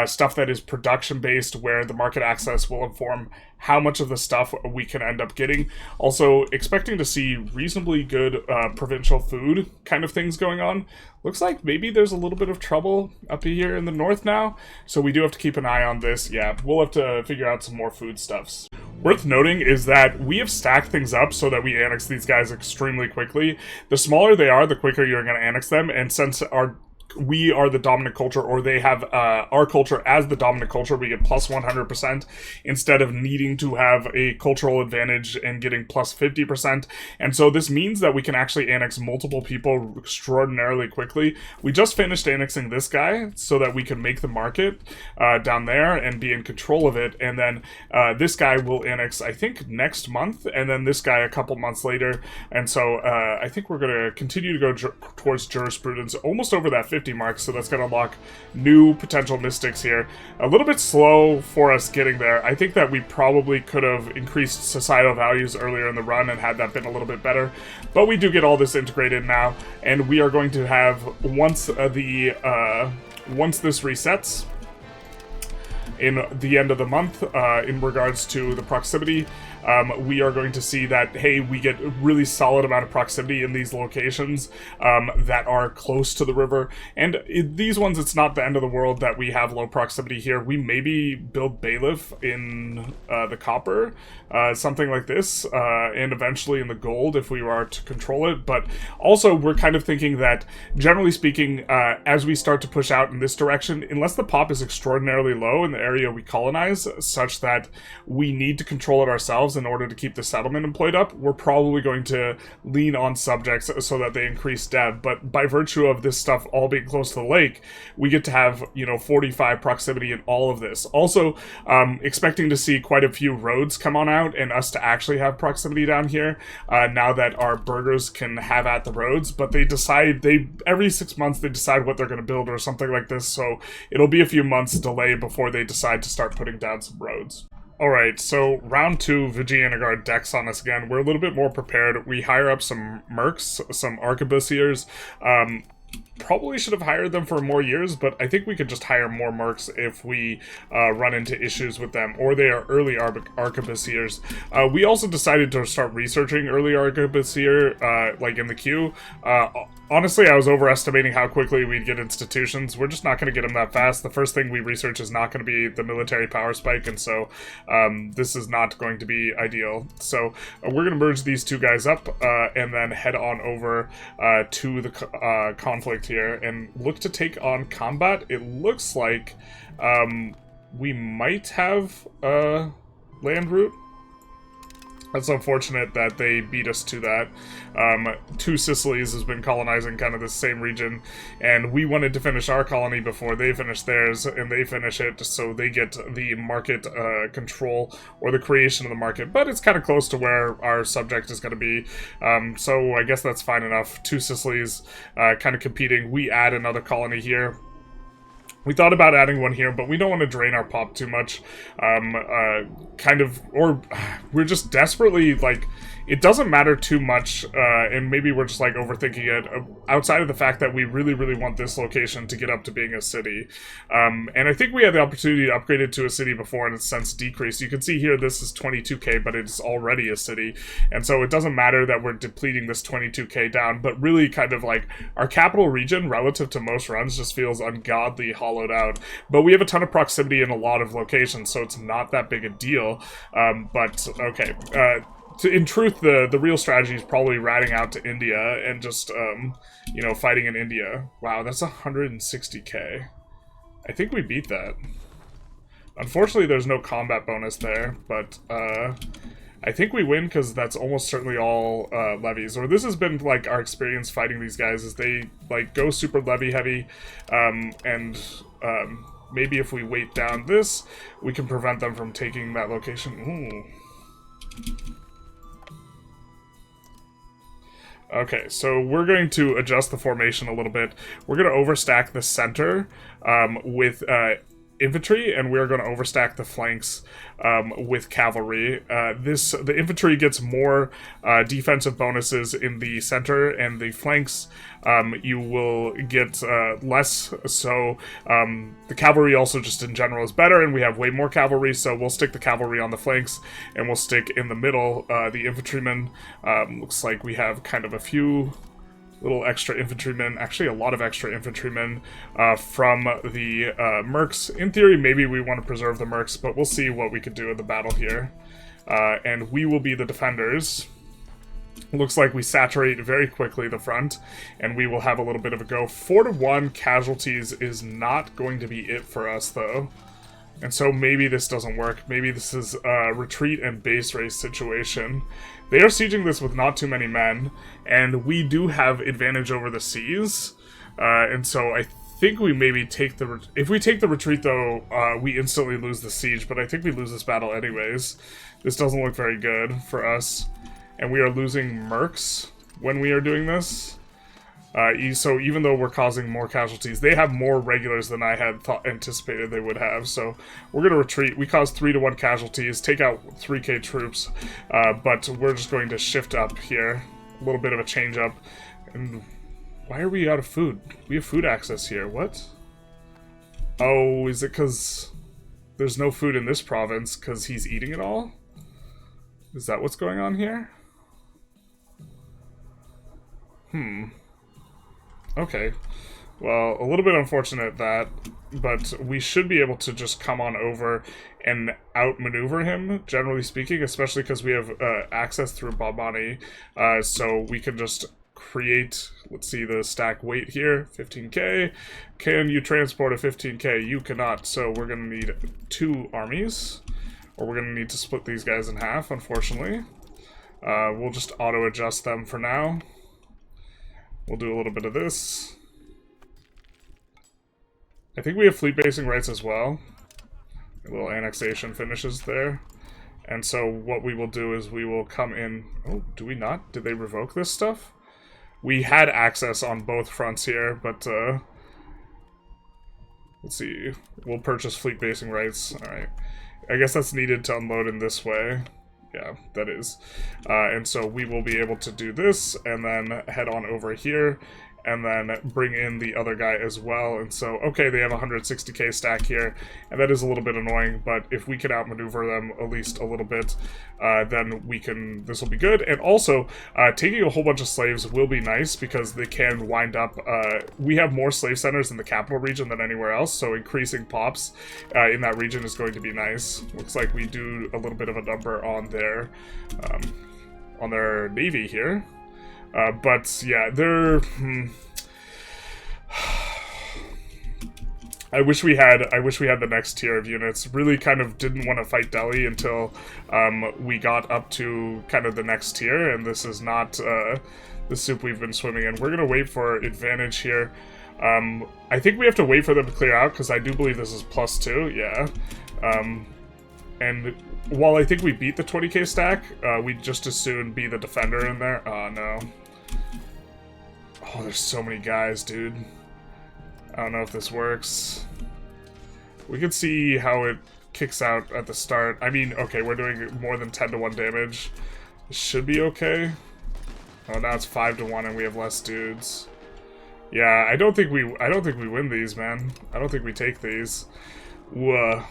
A: stuff that is production-based, where the market access will inform how much of the stuff we can end up getting. Also, expecting to see reasonably good provincial food kind of things going on. Looks like maybe there's a little bit of trouble up here in the north now, so we do have to keep an eye on this. Yeah, we'll have to figure out some more foodstuffs. Worth noting is that we have stacked things up so that we annex these guys extremely quickly. The smaller they are, the quicker you're going to annex them, and since we are the dominant culture, or they have our culture as the dominant culture, we get plus 100% instead of needing to have a cultural advantage and getting plus 50%. And so this means that we can actually annex multiple people extraordinarily quickly. We just finished annexing this guy so that we can make the market down there and be in control of it. And then this guy will annex, I think, next month, and then this guy a couple months later. And so I think we're going to continue to go towards jurisprudence almost over that 50 mark, so that's going to unlock new potential mystics here. A little bit slow for us getting there. I think that we probably could have increased societal values earlier in the run and had that been a little bit better, but we do get all this integrated now, and we are going to have, once this resets in the end of the month, in regards to the proximity, we are going to see that, hey, we get a really solid amount of proximity in these locations that are close to the river. And these ones, it's not the end of the world that we have low proximity here. We maybe build bailiff in the copper, something like this, and eventually in the gold if we were to control it. But also, we're kind of thinking that, generally speaking, as we start to push out in this direction, unless the pop is extraordinarily low in the area we colonize, such that we need to control it ourselves in order to keep the settlement employed up, we're probably going to lean on subjects so that they increase dev. But by virtue of this stuff all being close to the lake, we get to have, 45 proximity in all of this. Also, expecting to see quite a few roads come on out and us to actually have proximity down here, now that our burghers can have at the roads. But every 6 months they decide what they're going to build or something like this, so it'll be a few months delay before they decide to start putting down some roads. Alright, so round 2, Vijayanagar decks on us again. We're a little bit more prepared. We hire up some mercs, some arquebusiers. Probably should have hired them for more years, but I think we could just hire more mercs if we run into issues with them, or they are early arquebusiers. We also decided to start researching early arquebusier, like in the queue. Honestly, I was overestimating how quickly we'd get institutions. We're just not going to get them that fast. The first thing we research is not going to be the military power spike, and so this is not going to be ideal. So we're going to merge these two guys up and then head on over to the conflict here and look to take on combat. It looks like we might have a land route. That's unfortunate that they beat us to that. Two Sicilies has been colonizing kind of the same region, and we wanted to finish our colony before they finish theirs, and they finish it, so they get the market control, or the creation of the market, but it's kind of close to where our subject is going to be, so I guess that's fine enough. Two Sicilies kind of competing. We add another colony here. We thought about adding one here, but we don't want to drain our pop too much. Or we're just desperately, like, it doesn't matter too much, and maybe we're just, like, overthinking it, outside of the fact that we really, really want this location to get up to being a city. And I think we had the opportunity to upgrade it to a city before, and it's since decreased. You can see here this is 22k, but it's already a city. And so it doesn't matter that we're depleting this 22k down, but really kind of, like, our capital region, relative to most runs, just feels ungodly hollowed out. But we have a ton of proximity in a lot of locations, so it's not that big a deal. But, okay. In truth, the real strategy is probably ratting out to India and just, you know, fighting in India. Wow, that's 160k. I think we beat that. Unfortunately, there's no combat bonus there, but I think we win because that's almost certainly all levies. Or this has been, like, our experience fighting these guys, is they, like, go super levy heavy, maybe if we weight down this, we can prevent them from taking that location. Ooh. Okay, so we're going to adjust the formation a little bit. We're going to overstack the center with infantry, and we're going to overstack the flanks with cavalry. The infantry gets more defensive bonuses in the center, and the flanks you will get less, so the cavalry also just in general is better, and we have way more cavalry, so we'll stick the cavalry on the flanks, and we'll stick in the middle the infantrymen. Looks like we have kind of a few little extra infantrymen, actually a lot of extra infantrymen from the mercs. In theory, maybe we want to preserve the mercs, but we'll see what we could do in the battle here. And we will be the defenders. Looks like we saturate very quickly the front, and we will have a little bit of a go. 4-1 casualties is not going to be it for us, though. And so maybe this doesn't work. Maybe this is a retreat and base race situation. They are sieging this with not too many men, and we do have advantage over the seas. And so I think we maybe take the... If we take the retreat, though, we instantly lose the siege, but I think we lose this battle anyways. This doesn't look very good for us. And we are losing mercs when we are doing this. So even though we're causing more casualties, they have more regulars than I had anticipated they would have. So we're going to retreat. We caused 3-1 casualties, take out 3k troops, but we're just going to shift up here. A little bit of a change up. And why are we out of food? We have food access here. What? Oh, is it because there's no food in this province because he's eating it all? Is that what's going on here? Okay, well, a little bit unfortunate that, but we should be able to just come on over and outmaneuver him, generally speaking, especially because we have access through Babani, so we can just create, let's see the stack weight here, 15k. Can you transport a 15k? You cannot, so we're going to need 2 armies, or we're going to need to split these guys in half, unfortunately. We'll just auto-adjust them for now. We'll do a little bit of this. I think we have fleet basing rights as well. A little annexation finishes there. And so what we will do is we will come in... Oh, do we not? Did they revoke this stuff? We had access on both fronts here, but let's see. We'll purchase fleet basing rights. Alright. I guess that's needed to unload in this way. Yeah, that is. And so we will be able to do this, and then head on over here, and then bring in the other guy as well. And so, okay, they have a 160k stack here, and that is a little bit annoying, but if we can outmaneuver them at least a little bit, then this will be good. And also, taking a whole bunch of slaves will be nice, because they can wind up, we have more slave centers in the capital region than anywhere else, so increasing pops in that region is going to be nice. Looks like we do a little bit of a number on their navy here. But yeah, they're... I wish we had the next tier of units. Really kind of didn't want to fight Delhi until we got up to kind of the next tier, and this is not the soup we've been swimming in. We're gonna wait for advantage here. I think we have to wait for them to clear out, because I do believe this is +2, yeah. And while I think we beat the 20k stack, we'd just as soon be the defender in there. Oh, no. Oh, there's so many guys, dude. I don't know if this works. We can see how it kicks out at the start. I mean, okay, we're doing more than 10-1 damage. This should be okay. Oh, now it's 5-1 and we have less dudes. Yeah, I don't think we win these, man. I don't think we take these. Whoa.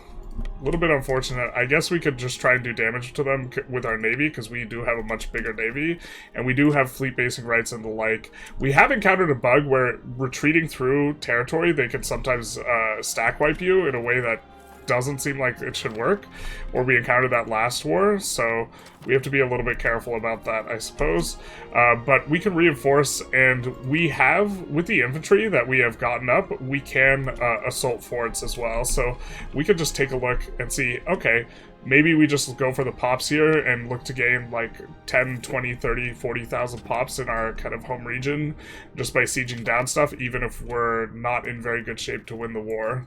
A: A little bit unfortunate. I guess we could just try and do damage to them with our navy, because we do have a much bigger navy, and we do have fleet basing rights and the like. We have encountered a bug where retreating through territory, they can sometimes stack wipe you in a way that doesn't seem like it should work, or we encountered that last war, so we have to be a little bit careful about that, I suppose. But we can reinforce, and we have, with the infantry that we have gotten up, we can assault forts as well, so we could just take a look and see, okay, maybe we just go for the pops here and look to gain like 10, 20, 30, 40,000 pops in our kind of home region just by sieging down stuff, even if we're not in very good shape to win the war.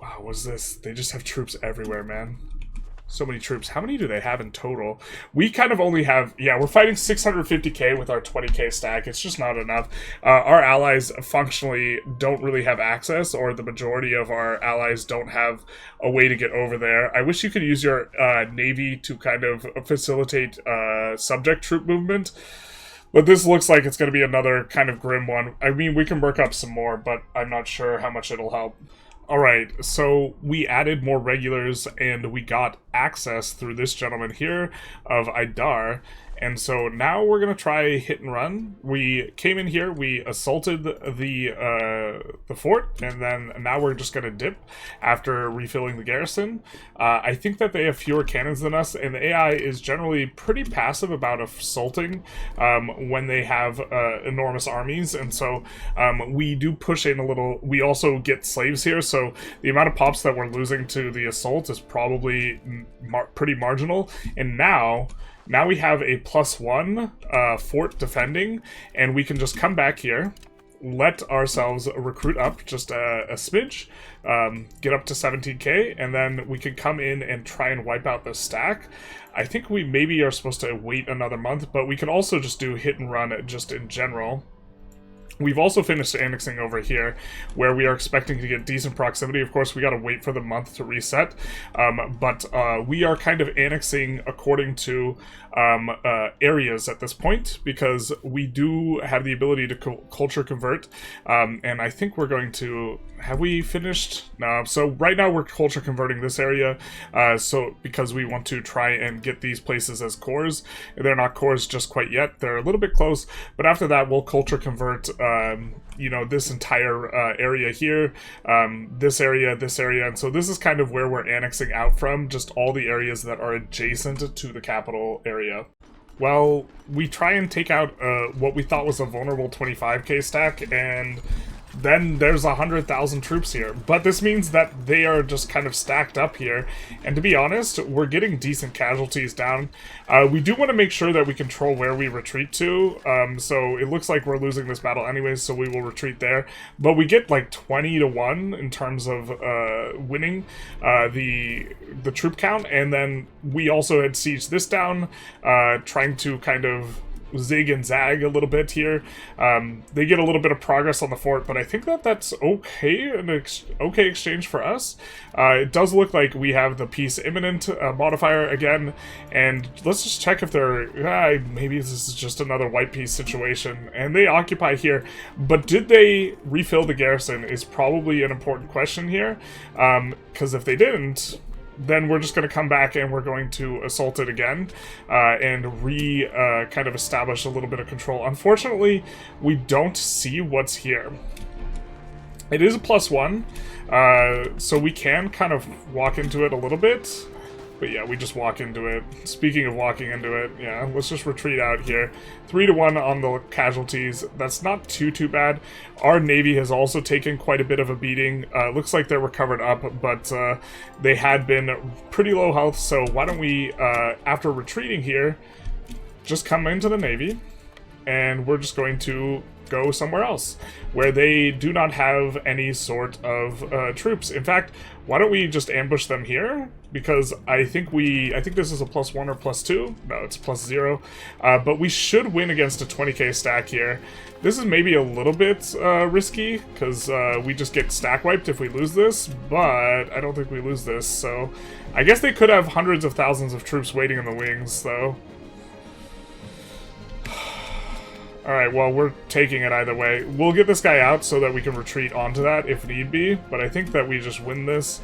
A: Wow, what's this? They just have troops everywhere, man. So many troops. How many do they have in total? We kind of only have... Yeah, we're fighting 650k with our 20k stack. It's just not enough. Our allies functionally don't really have access, or the majority of our allies don't have a way to get over there. I wish you could use your navy to kind of facilitate subject troop movement. But this looks like it's going to be another kind of grim one. I mean, we can work up some more, but I'm not sure how much it'll help. Alright, so we added more regulars, and we got access through this gentleman here of Idar, and so now we're going to try hit and run. We came in here, we assaulted the fort, and then now we're just going to dip after refilling the garrison. I think that they have fewer cannons than us, and the AI is generally pretty passive about assaulting when they have enormous armies, and so we do push in a little. We also get slaves here, so the amount of pops that we're losing to the assault is probably pretty marginal, and now we have a +1 fort defending, and we can just come back here, let ourselves recruit up just a smidge, get up to 17k, and then we can come in and try and wipe out this stack. I think we maybe are supposed to wait another month, but we can also just do hit and run just in general. We've also finished annexing over here, where we are expecting to get decent proximity. Of course, we got to wait for the month to reset, but we are kind of annexing according to areas at this point, because we do have the ability to culture convert, and I think we're going to... Have we finished? No. So right now we're culture converting this area, so because we want to try and get these places as cores. They're not cores just quite yet. They're a little bit close, but after that we'll culture convert you know, this entire area here, this area, and so this is kind of where we're annexing out from, just all the areas that are adjacent to the capital area. Well, we try and take out what we thought was a vulnerable 25k stack, and then there's 100,000 troops here. But this means that they are just kind of stacked up here, and to be honest, we're getting decent casualties down. We do want to make sure that we control where we retreat to, so it looks like we're losing this battle anyways, so we will retreat there. But we get like 20-1 in terms of winning the troop count, and then we also had sieged this down, trying to kind of zig and zag a little bit here. They get a little bit of progress on the fort, but I think that that's okay, an okay exchange for us. It does look like we have the peace imminent modifier again, and let's just check if they're, maybe this is just another white peace situation, and they occupy here, but did they refill the garrison is probably an important question here, because if they didn't, then we're just going to come back and we're going to assault it again and kind of establish a little bit of control. Unfortunately, we don't see what's here. It is a +1, so we can kind of walk into it a little bit. But yeah, we just walk into it. Speaking of walking into it, yeah, let's just retreat out here. 3-1 on the casualties. That's not too bad. Our navy has also taken quite a bit of a beating. Looks like they're recovered up, but they had been pretty low health. So why don't we, after retreating here, just come into the navy, and we're just going to go somewhere else where they do not have any sort of troops. In fact, why don't we just ambush them here? Because I think this is a +1 or +2. No, it's +0. But we should win against a 20k stack here. This is maybe a little bit risky because we just get stack wiped if we lose this, but I don't think we lose this. So I guess they could have hundreds of thousands of troops waiting in the wings, though. Alright, well, we're taking it either way. We'll get this guy out so that we can retreat onto that if need be, but I think that we just win this.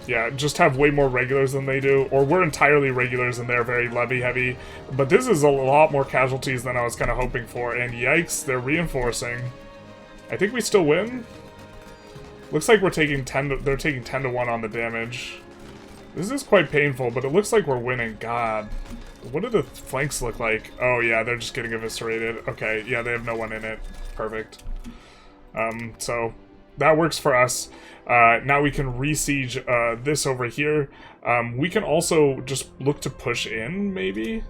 A: Yeah, just have way more regulars than they do, or we're entirely regulars and they're very levy heavy. But this is a lot more casualties than I was kind of hoping for, and yikes, they're reinforcing. I think we still win. Looks like we're taking they're taking 10-1 on the damage. This is quite painful, but it looks like we're winning. God. What do the flanks look like? Oh yeah, they're just getting eviscerated. Okay, yeah, they have no one in it. Perfect. So that works for us. Now we can re-siege this over here. We can also just look to push in, maybe?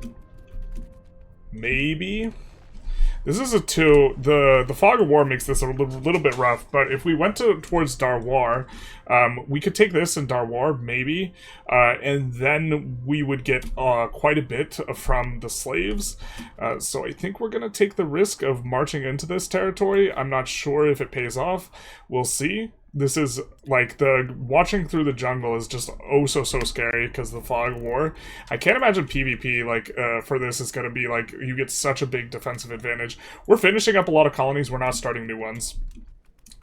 A: Maybe? This is a 2. The Fog of War makes this a little bit rough, but if we went towards Darwar, we could take this in Darwar, maybe, and then we would get quite a bit from the slaves. So I think we're going to take the risk of marching into this territory. I'm not sure if it pays off. We'll see. This is, like, watching through the jungle is just so scary because of the Fog of War. I can't imagine PvP, like, for this is going to be, like, you get such a big defensive advantage. We're finishing up a lot of colonies, we're not starting new ones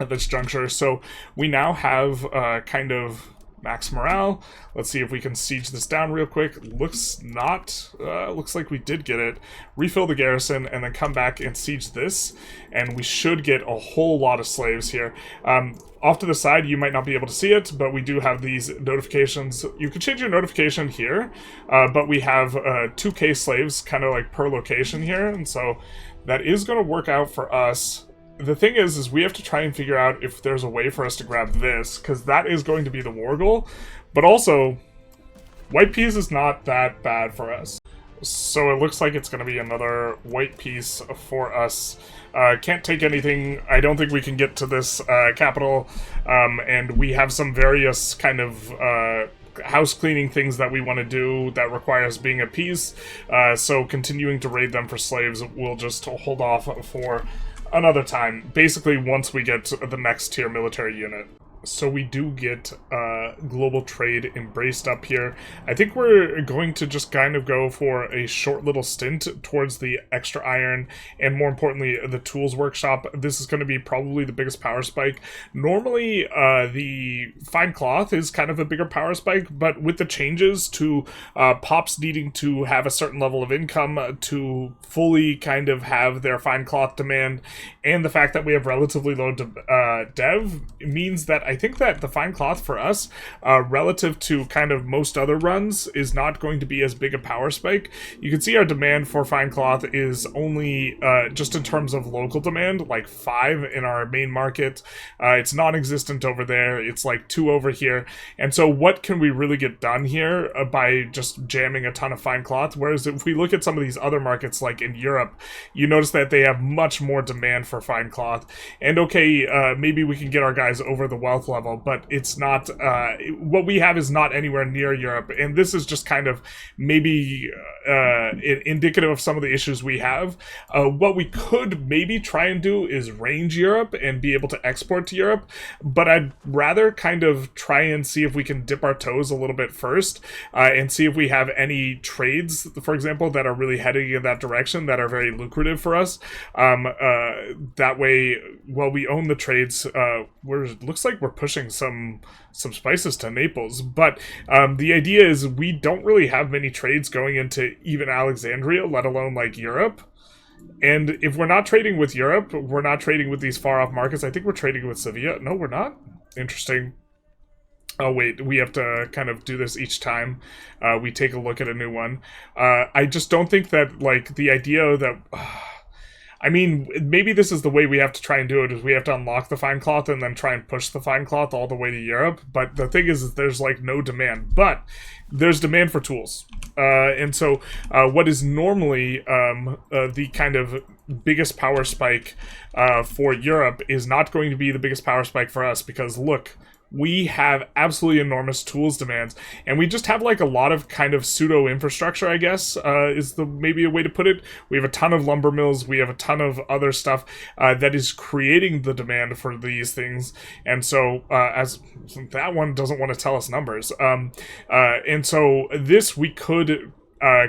A: at this juncture, so we now have, kind of max morale. Let's see if we can siege this down real quick. Looks like we did get it. Refill the garrison and then come back and siege this, and we should get a whole lot of slaves here. Off to the side, you might not be able to see it, but we do have these notifications. You can change your notification here, but we have 2k slaves kind of like per location here, and so that is going to work out for us. The thing is we have to try and figure out if there's a way for us to grab this, because that is going to be the war goal. But also, white peas is not that bad for us. So it looks like it's going to be another white piece for us. Can't take anything. I don't think we can get to this capital. And we have some various kind of house cleaning things that we want to do that requires being at peace. So continuing to raid them for slaves, we'll just hold off for another time. Basically, once we get the next tier military unit. So we do get global trade embraced up here. I think we're going to just kind of go for a short little stint towards the extra iron and, more importantly, the tools workshop. This is going to be probably the biggest power spike. Normally, the fine cloth is kind of a bigger power spike, but with the changes to pops needing to have a certain level of income to fully kind of have their fine cloth demand, and the fact that we have relatively low dev, means that I think that the fine cloth for us, relative to kind of most other runs, is not going to be as big a power spike. You can see our demand for fine cloth is only, just in terms of local demand, like 5 in our main market. It's non-existent over there. It's like 2 over here. And so what can we really get done here by just jamming a ton of fine cloth? Whereas if we look at some of these other markets, like in Europe, you notice that they have much more demand for fine cloth. And okay, maybe we can get our guys over the wealth level, but it's not what we have is not anywhere near Europe, and this is just kind of maybe indicative of some of the issues we have. What we could maybe try and do is range Europe and be able to export to Europe, but I'd rather kind of try and see if we can dip our toes a little bit first, and see if we have any trades, for example, that are really heading in that direction that are very lucrative for us. That way, while we own the trades, looks like we're pushing some spices to Naples, but the idea is we don't really have many trades going into even Alexandria, let alone like Europe. And if we're not trading with Europe, we're not trading with these far off markets. I think we're trading with Sevilla. No, we're not. Interesting. Oh wait, we have to kind of do this each time we take a look at a new one. I just don't think that, like, the idea that... I mean, maybe this is the way we have to try and do it, is we have to unlock the fine cloth and then try and push the fine cloth all the way to Europe. But the thing is there's, like, no demand. But there's demand for tools. And so what is normally the kind of biggest power spike for Europe is not going to be the biggest power spike for us, because, look, we have absolutely enormous tools demands, and we just have like a lot of kind of pseudo infrastructure, I guess, is the maybe a way to put it. We have a ton of lumber mills, we have a ton of other stuff that is creating the demand for these things, and so as that one doesn't want to tell us numbers, and so this we could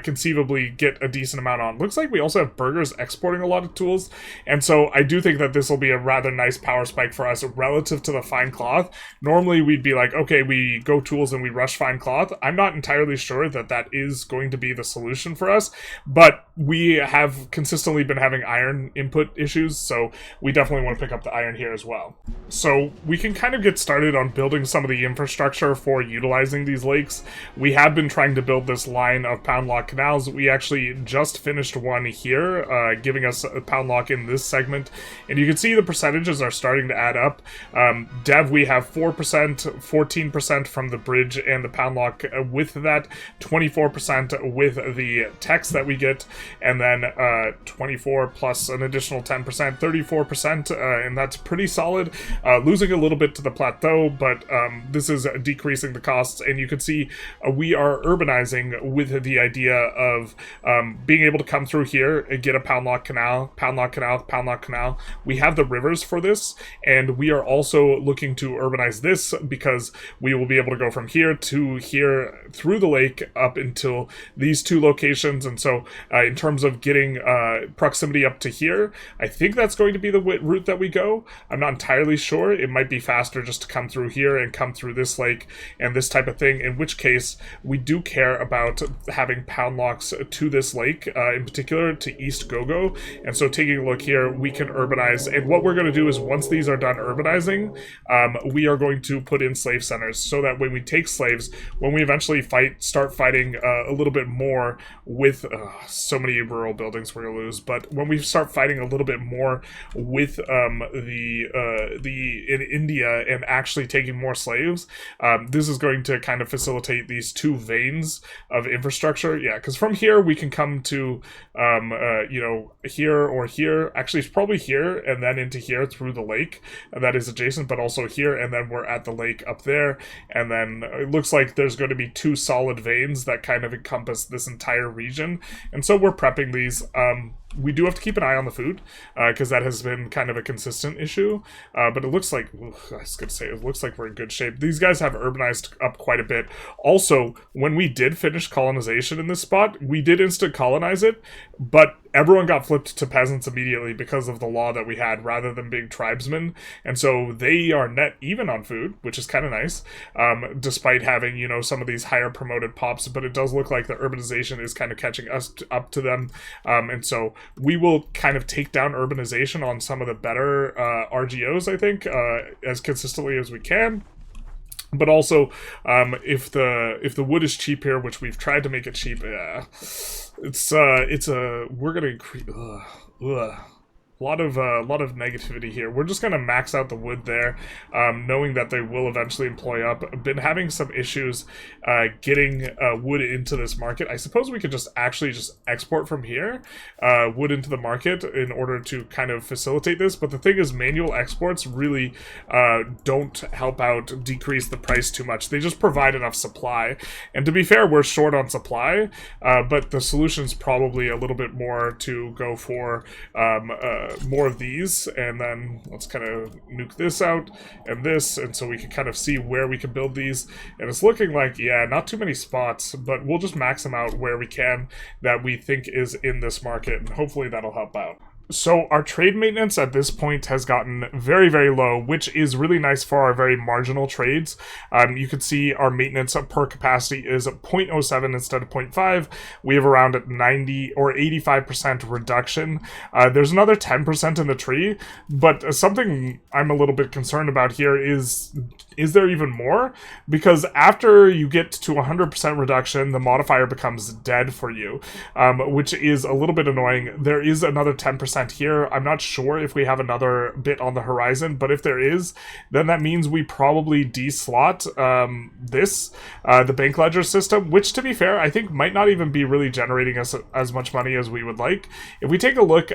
A: conceivably get a decent amount on. Looks like we also have burgers exporting a lot of tools, and so I do think that this will be a rather nice power spike for us relative to the fine cloth. Normally we'd be like, okay, we go tools and we rush fine cloth. I'm not entirely sure that that is going to be the solution for us, but we have consistently been having iron input issues, so we definitely want to pick up the iron here as well. So we can kind of get started on building some of the infrastructure for utilizing these lakes. We have been trying to build this line of pound lock canals. We actually just finished one here, giving us a pound lock in this segment, and you can see the percentages are starting to add up. Dev, we have 4%, 14% from the bridge and the pound lock with that, 24% with the text that we get, and then 24 plus an additional 10%, 34%, and that's pretty solid. Losing a little bit to the plateau, but this is decreasing the costs, and you can see we are urbanizing with the idea of being able to come through here and get a pound lock canal, pound lock canal, pound lock canal. We have the rivers for this, and we are also looking to urbanize this because we will be able to go from here to here through the lake up until these two locations. And so in terms of getting proximity up to here, I think that's going to be the route that we go. I'm not entirely sure. It might be faster just to come through here and come through this lake and this type of thing, in which case we do care about having pound locks to this lake, in particular to East Gogo. And so taking a look here, we can urbanize, and what we're going to do is once these are done urbanizing, we are going to put in slave centers, so that when we take slaves, when we eventually start fighting a little bit more with so many rural buildings we're going to lose, but when we start fighting a little bit more with in India and actually taking more slaves, this is going to kind of facilitate these two veins of infrastructure. Yeah, because from here we can come to you know, here or here. Actually, it's probably here and then into here through the lake that is adjacent, but also here, and then we're at the lake up there, and then it looks like there's going to be two solid veins that kind of encompass this entire region, and so we're prepping these. We do have to keep an eye on the food, because that has been kind of a consistent issue, but it looks like, I was going to say, it looks like we're in good shape. These guys have urbanized up quite a bit. Also, when we did finish colonization in this spot, we did instant colonize it, but everyone got flipped to peasants immediately because of the law that we had, rather than being tribesmen, and so they are net even on food, which is kind of nice, despite having, you know, some of these higher promoted pops, but it does look like the urbanization is kind of catching us up to them, and so we will kind of take down urbanization on some of the better RGOs, I think, as consistently as we can. But also, if the wood is cheap here, which we've tried to make it cheap, we're gonna increase. A lot of negativity here. We're just going to max out the wood there, knowing that they will eventually employ up. I've been having some issues getting wood into this market. I suppose we could just actually just export from here wood into the market in order to kind of facilitate this. But the thing is, manual exports really don't help out decrease the price too much. They just provide enough supply. And to be fair, we're short on supply, but the solution's probably a little bit more to go for more of these, and then let's kind of nuke this out and this, and so we can kind of see where we can build these. And it's looking like, yeah, not too many spots, but we'll just max them out where we can that we think is in this market, and hopefully that'll help out. So our trade maintenance at this point has gotten very, very low, which is really nice for our very marginal trades. You can see our maintenance per capacity is 0.07 instead of 0.5. We have around 90 or 85% reduction. There's another 10% in the tree, but something I'm a little bit concerned about here is there even more? Because after you get to 100% reduction, the modifier becomes dead for you, which is a little bit annoying. There is another 10% here. I'm not sure if we have another bit on the horizon, but if there is, then that means we probably deslot the bank ledger system, which, to be fair, I think might not even be really generating us as much money as we would like. If we take a look,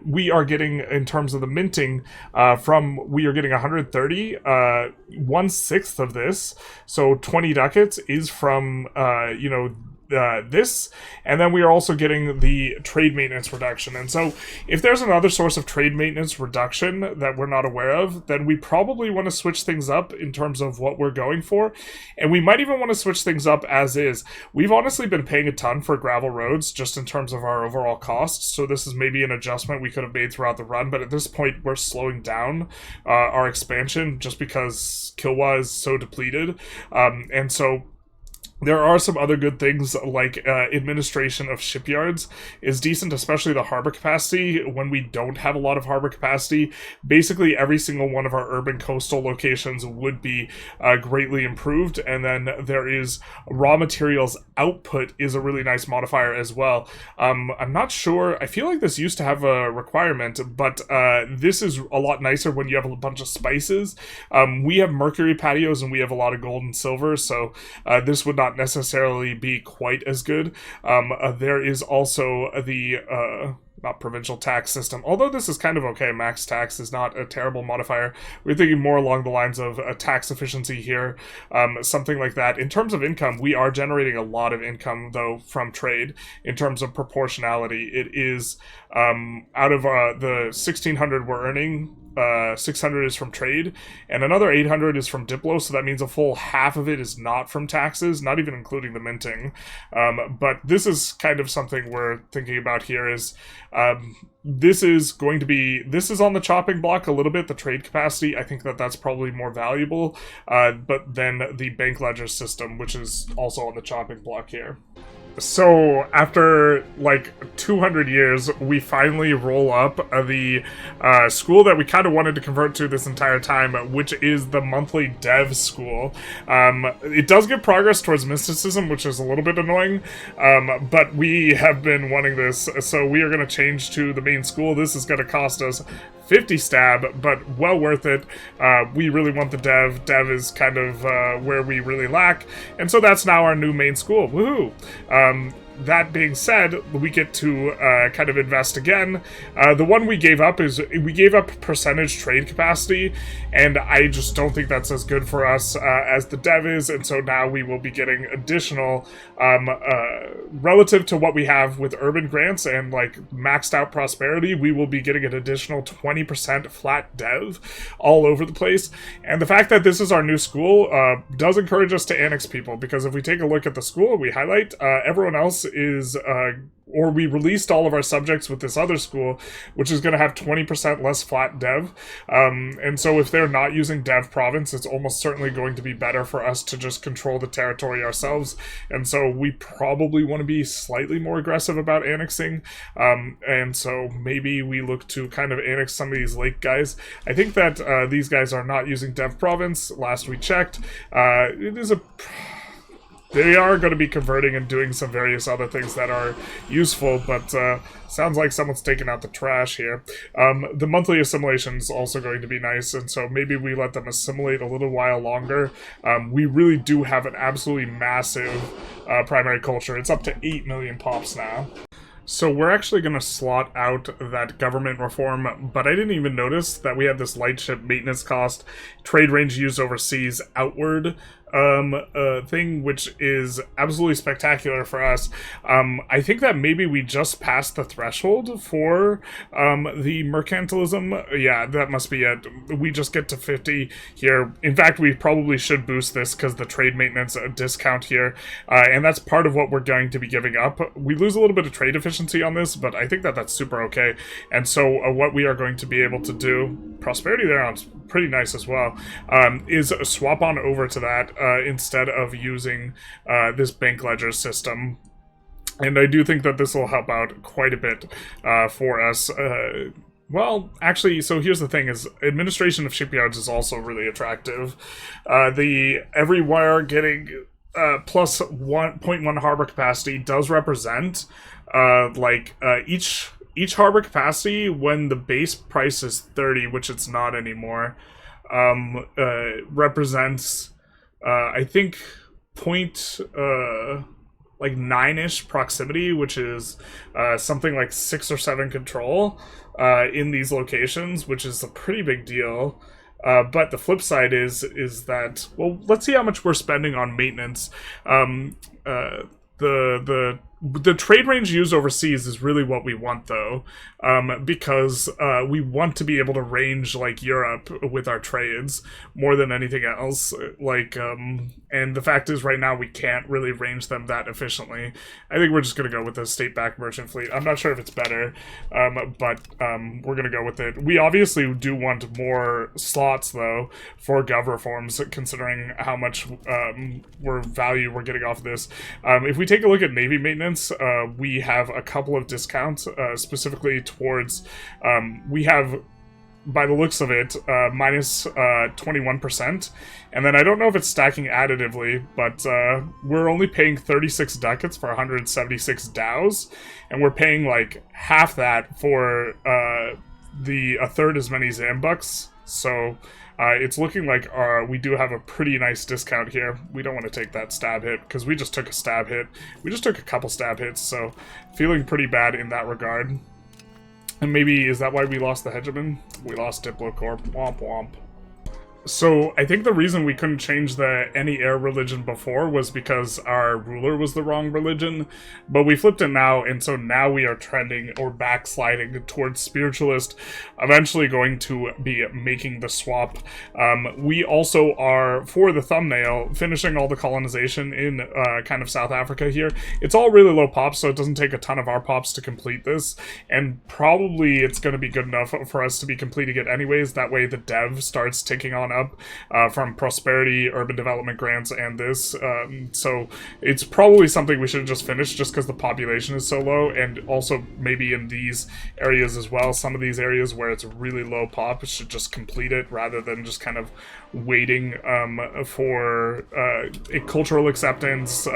A: we are getting, in terms of the minting, we are getting 130, 1/6 of this, so 20 ducats is from, this, and then we are also getting the trade maintenance reduction. And so if there's another source of trade maintenance reduction that we're not aware of, then we probably want to switch things up in terms of what we're going for, and we might even want to switch things up as is. We've honestly been paying a ton for gravel roads just in terms of our overall costs, so this is maybe an adjustment we could have made throughout the run, but at this point we're slowing down our expansion just because Kilwa is so depleted, and so there are some other good things, like administration of shipyards is decent, especially the harbor capacity. When we don't have a lot of harbor capacity, basically every single one of our urban coastal locations would be greatly improved. And then there is raw materials output is a really nice modifier as well. I'm not sure. I feel like this used to have a requirement, but this is a lot nicer when you have a bunch of spices. We have mercury patios and we have a lot of gold and silver, so this would not necessarily be quite as good. There is also the not provincial tax system, although this is kind of okay. Max tax is not a terrible modifier. We're thinking more along the lines of a tax efficiency here, something like that. In terms of income, we are generating a lot of income, though, from trade. In terms of proportionality, it is out of the 1,600 we're earning, 600 is from trade, and another 800 is from Diplo, so that means a full half of it is not from taxes, not even including the minting. But this is kind of something we're thinking about here is, this is on the chopping block a little bit, the trade capacity. I think that's probably more valuable, but then the bank ledger system, which is also on the chopping block here. So, after, 200 years, we finally roll up the school that we kind of wanted to convert to this entire time, which is the monthly dev school. It does get progress towards mysticism, which is a little bit annoying, but we have been wanting this, so we are going to change to the main school. This is going to cost us 50 stab, but well worth it. We really want the dev. Dev is kind of where we really lack, and so that's now our new main school. Woohoo! That being said, we get to kind of invest again. The one we gave up is we gave up percentage trade capacity, and I just don't think that's as good for us as the dev is, and so now we will be getting additional relative to what we have with urban grants and maxed out prosperity. We will be getting an additional 20% flat dev all over the place, and the fact that this is our new school does encourage us to annex people, because if we take a look at the school, we highlight everyone else is or we released all of our subjects with this other school, which is going to have 20% less flat dev. And so if they're not using dev province, it's almost certainly going to be better for us to just control the territory ourselves. And so we probably want to be slightly more aggressive about annexing. And so maybe we look to kind of annex some of these lake guys. I think that these guys are not using dev province. Last we checked, it is a... They are going to be converting and doing some various other things that are useful, but sounds like someone's taking out the trash here. The monthly assimilation is also going to be nice, and so maybe we let them assimilate a little while longer. We really do have an absolutely massive primary culture. It's up to 8 million pops now. So we're actually going to slot out that government reform, but I didn't even notice that we had this lightship maintenance cost, trade range used overseas outward thing, which is absolutely spectacular for us. I think that maybe we just passed the threshold for the mercantilism. Yeah, that must be it. We just get to 50 here. In fact, we probably should boost this because the trade maintenance discount here, and that's part of what we're going to be giving up. We lose a little bit of trade efficiency on this, but I think that that's super okay. And so what we are going to be able to do, prosperity there on pretty nice as well, is swap on over to that instead of using this bank ledger system. And I do think that this will help out quite a bit for us. Well, actually, so here's the thing, is administration of shipyards is also really attractive. Everywhere getting plus 1.1 harbor capacity does represent each harbor capacity when the base price is 30, which it's not anymore, represents I think point 9-ish proximity, which is something like 6 or 7 control in these locations, which is a pretty big deal. But the flip side is that, well, let's see how much we're spending on maintenance. The trade range used overseas is really what we want, though, because we want to be able to range like Europe with our trades more than anything else. And the fact is, right now we can't really range them that efficiently. I think we're just gonna go with the state-backed merchant fleet. I'm not sure if it's better, but we're gonna go with it. We obviously do want more slots, though, for gov reforms, considering how much value we're getting off of this. If we take a look at Navy maintenance, we have a couple of discounts, specifically towards, we have, by the looks of it, minus 21%, and then I don't know if it's stacking additively, but we're only paying 36 ducats for 176 dows, and we're paying like half that for a third as many Zambucks, so it's looking like we do have a pretty nice discount here. We don't want to take that stab hit, because we just took a stab hit. We just took a couple stab hits, so feeling pretty bad in that regard. And maybe, is that why we lost the hegemon? We lost Diplocorp. Womp womp. So, I think the reason we couldn't change the any air religion before was because our ruler was the wrong religion, but we flipped it now, and so now we are trending or backsliding towards spiritualist, eventually going to be making the swap. We also are, for the thumbnail, finishing all the colonization in kind of South Africa here. It's all really low pops, so it doesn't take a ton of our pops to complete this, and probably it's going to be good enough for us to be completing it anyways. That way the dev starts ticking on up from prosperity, urban development grants, and this. So it's probably something we should just finish just because the population is so low, and also maybe in these areas as well, some of these areas where it's really low pop should just complete it rather than just kind of waiting for a cultural acceptance,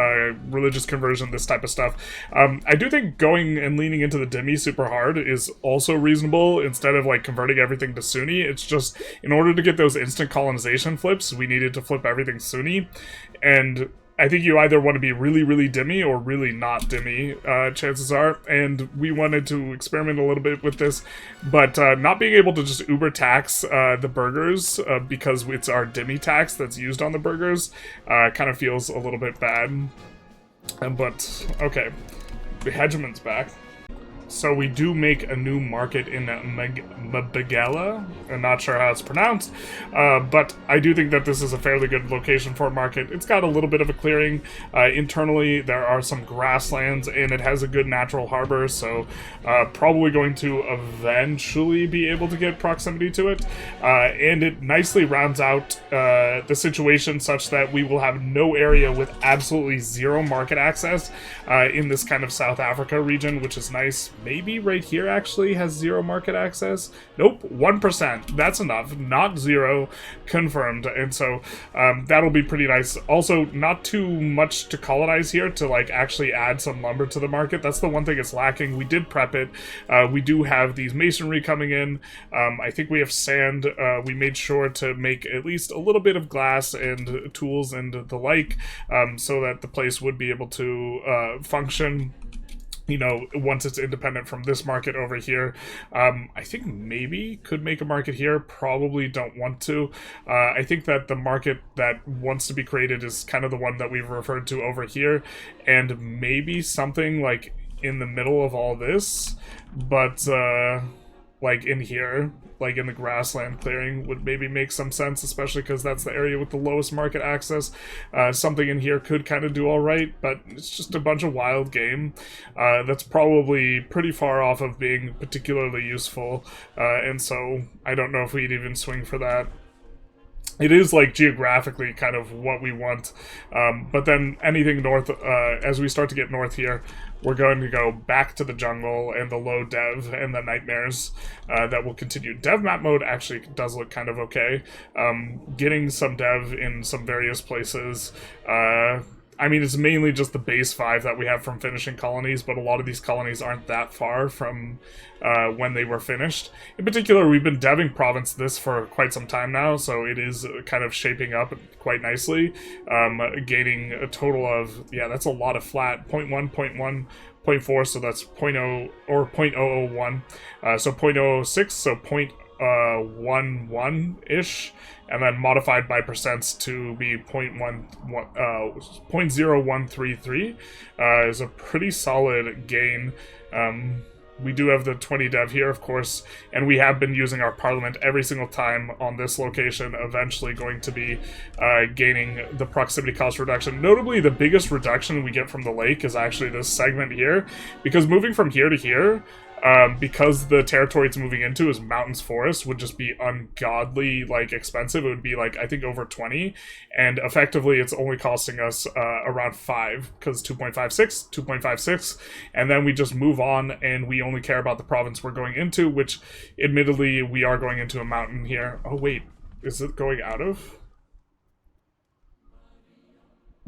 A: religious conversion, this type of stuff. I do think going and leaning into the Dhimmi super hard is also reasonable instead of like converting everything to Sunni. It's just in order to get those instant colonization flips, we needed to flip everything Sunni, and I think you either want to be really, really Dhimmi or really not Dhimmi, chances are, and we wanted to experiment a little bit with this, but not being able to just uber tax the burgers because it's our Dhimmi tax that's used on the burgers kind of feels a little bit bad. But, okay, the hegemon's back. So we do make a new market in Madagascar. I'm not sure how it's pronounced, but I do think that this is a fairly good location for a market. It's got a little bit of a clearing. Internally, there are some grasslands, and it has a good natural harbor, so probably going to eventually be able to get proximity to it. And it nicely rounds out the situation such that we will have no area with absolutely zero market access in this kind of South Africa region, which is nice. maybe right here actually has 0 market access. Nope, 1%. That's enough. Not 0. Confirmed. And so that'll be pretty nice. Also, not too much to colonize here to like actually add some lumber to the market. That's the one thing it's lacking. We did prep it. We do have these masonry coming in. I think we have sand. We made sure to make at least a little bit of glass and tools and the like, so that the place would be able to function, you know, once it's independent from this market over here. I think maybe could make a market here. Probably don't want to. I think that the market that wants to be created is kind of the one that we've referred to over here, and maybe something like in the middle of all this, but like in here, like in the grassland clearing would maybe make some sense, especially because that's the area with the lowest market access. Something in here could kind of do all right, but it's just a bunch of wild game that's probably pretty far off of being particularly useful, and so I don't know if we'd even swing for that. It is like geographically kind of what we want, but then anything north, as we start to get north here, we're going to go back to the jungle and the low dev and the nightmares that will continue. Dev map mode actually does look kind of okay. Getting some dev in some various places. I mean, it's mainly just the base 5 that we have from finishing colonies, but a lot of these colonies aren't that far from when they were finished. In particular, we've been deving province this for quite some time now, so it is kind of shaping up quite nicely, gaining a total of, yeah, that's a lot of flat, 0.1, 0.1, 0.4, so that's 0.0, or 0.001, so 0.006, so 0.11-ish, and then modified by percents to be 0.0133 is a pretty solid gain. We do have the 20 dev here, of course, and we have been using our parliament every single time on this location, eventually going to be gaining the proximity cost reduction. Notably, the biggest reduction we get from the lake is actually this segment here, because moving from here to here, because the territory it's moving into is mountains forest, would just be ungodly like expensive. It would be like, I think, over 20, and effectively it's only costing us around 5, because 2.56, and then we just move on and we only care about the province we're going into, which admittedly we are going into a mountain here. Oh wait, is it going out of?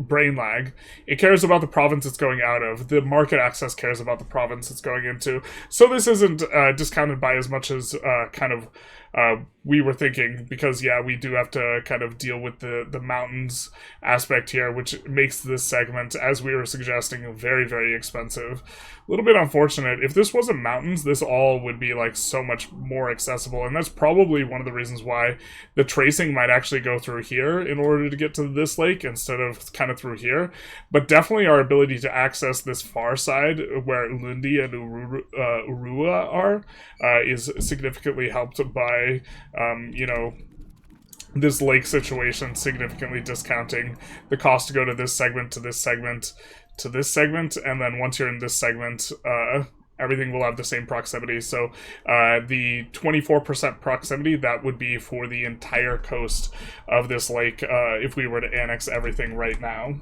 A: Brain lag. It cares about the province it's going out of. The market access cares about the province it's going into. So this isn't discounted by as much as kind of we were thinking, because yeah, we do have to kind of deal with the mountains aspect here, which makes this segment, as we were suggesting, very, very expensive. A little bit unfortunate. If this wasn't mountains, this all would be like so much more accessible, and that's probably one of the reasons why the tracing might actually go through here in order to get to this lake instead of kind of through here. But definitely our ability to access this far side where Lundi and Urua are is significantly helped by you know, this lake situation significantly discounting the cost to go to this segment, to this segment, to this segment, and then once you're in this segment, everything will have the same proximity. So the 24% proximity, that would be for the entire coast of this lake if we were to annex everything right now.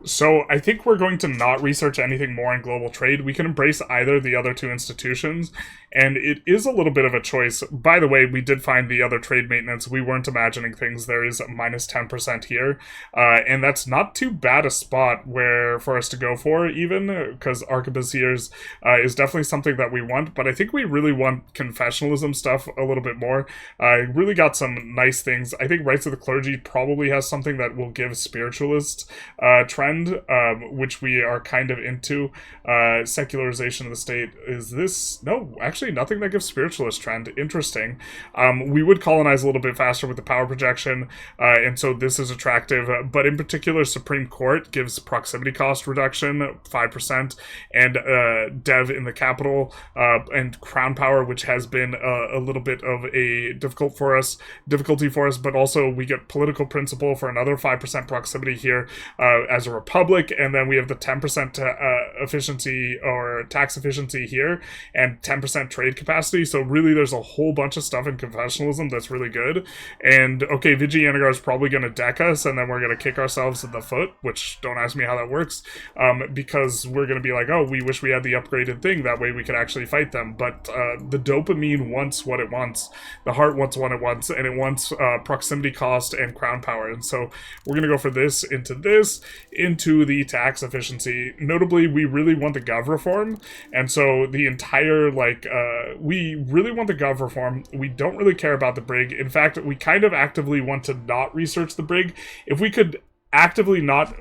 A: So I think we're going to not research anything more in global trade. We can embrace either the other two institutions, and it is a little bit of a choice. By the way, we did find the other trade maintenance. We weren't imagining things. There is minus 10% here, and that's not too bad a spot where for us to go for, even, because arquebusiers is definitely something that we want, but I think we really want confessionalism stuff a little bit more. Really got some nice things. I think Rights of the Clergy probably has something that will give spiritualist trend, which we are kind of into. Secularization of the state, is this? No, actually nothing that gives spiritualist trend. Interesting. We would colonize a little bit faster with the power projection, and so this is attractive, but in particular Supreme Court gives proximity cost reduction 5%, and dev in the capital, and crown power, which has been a little bit of a difficulty for us, but also we get political principle for another 5% proximity here as a republic, and then we have the 10% efficiency or tax efficiency here, and 10% trade capacity. So really, there's a whole bunch of stuff in confessionalism that's really good. And okay, Vijayanagar is probably going to deck us, and then we're going to kick ourselves in the foot, which don't ask me how that works, because we're going to be like, oh, we wish we had the upgraded thing, that way we could actually fight them. But the dopamine wants what it wants, the heart wants what it wants, and it wants proximity cost and crown power. And so we're going to go for this, into the tax efficiency. Notably, we really want the gov reform, and so the entire, we really want the gov reform. We don't really care about the brig. In fact, we kind of actively want to not research the brig. If we could actively not...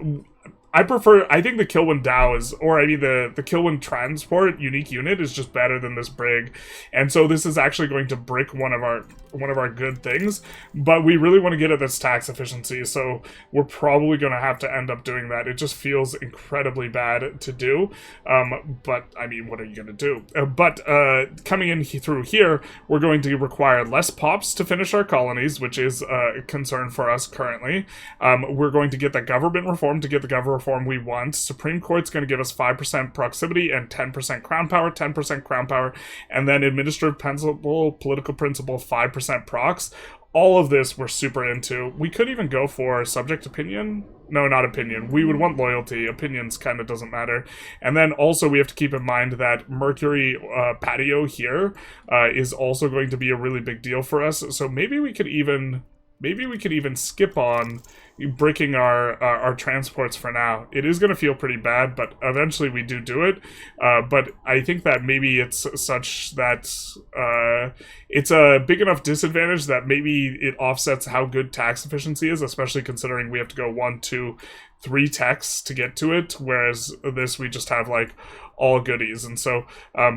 A: I think the Kilwan Dow is, or I mean the Kilwan Transport unique unit is just better than this brig, and so this is actually going to brick one of our good things, but we really want to get at this tax efficiency, so we're probably going to have to end up doing that. It just feels incredibly bad to do, but I mean, what are you going to do? Coming in through here, we're going to require less pops to finish our colonies, which is a concern for us currently. We're going to get the government reform to get the government reform we want. Supreme Court's going to give us 5% proximity and 10% crown power, 10% crown power, and then administrative principle, political principle, 5% prox. All of this we're super into. We could even go for subject opinion. No, not opinion. We would want loyalty. Opinions kind of doesn't matter. And then also we have to keep in mind that Mercury patio here is also going to be a really big deal for us. So maybe we could even skip on breaking our transports for now. It is going to feel pretty bad, but eventually we do it. But I think that maybe it's such that it's a big enough disadvantage that maybe it offsets how good tax efficiency is, especially considering we have to go 1, 2, 3 techs to get to it, whereas this we just have like all goodies. And so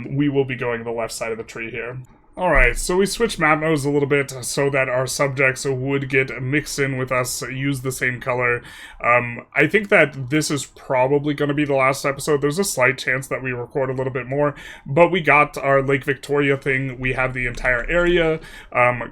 A: we will be going the left side of the tree here. Alright, so we switched map modes a little bit so that our subjects would get mixed in with us, use the same color. I think that this is probably going to be the last episode. There's a slight chance that we record a little bit more, but we got our Lake Victoria thing. We have the entire area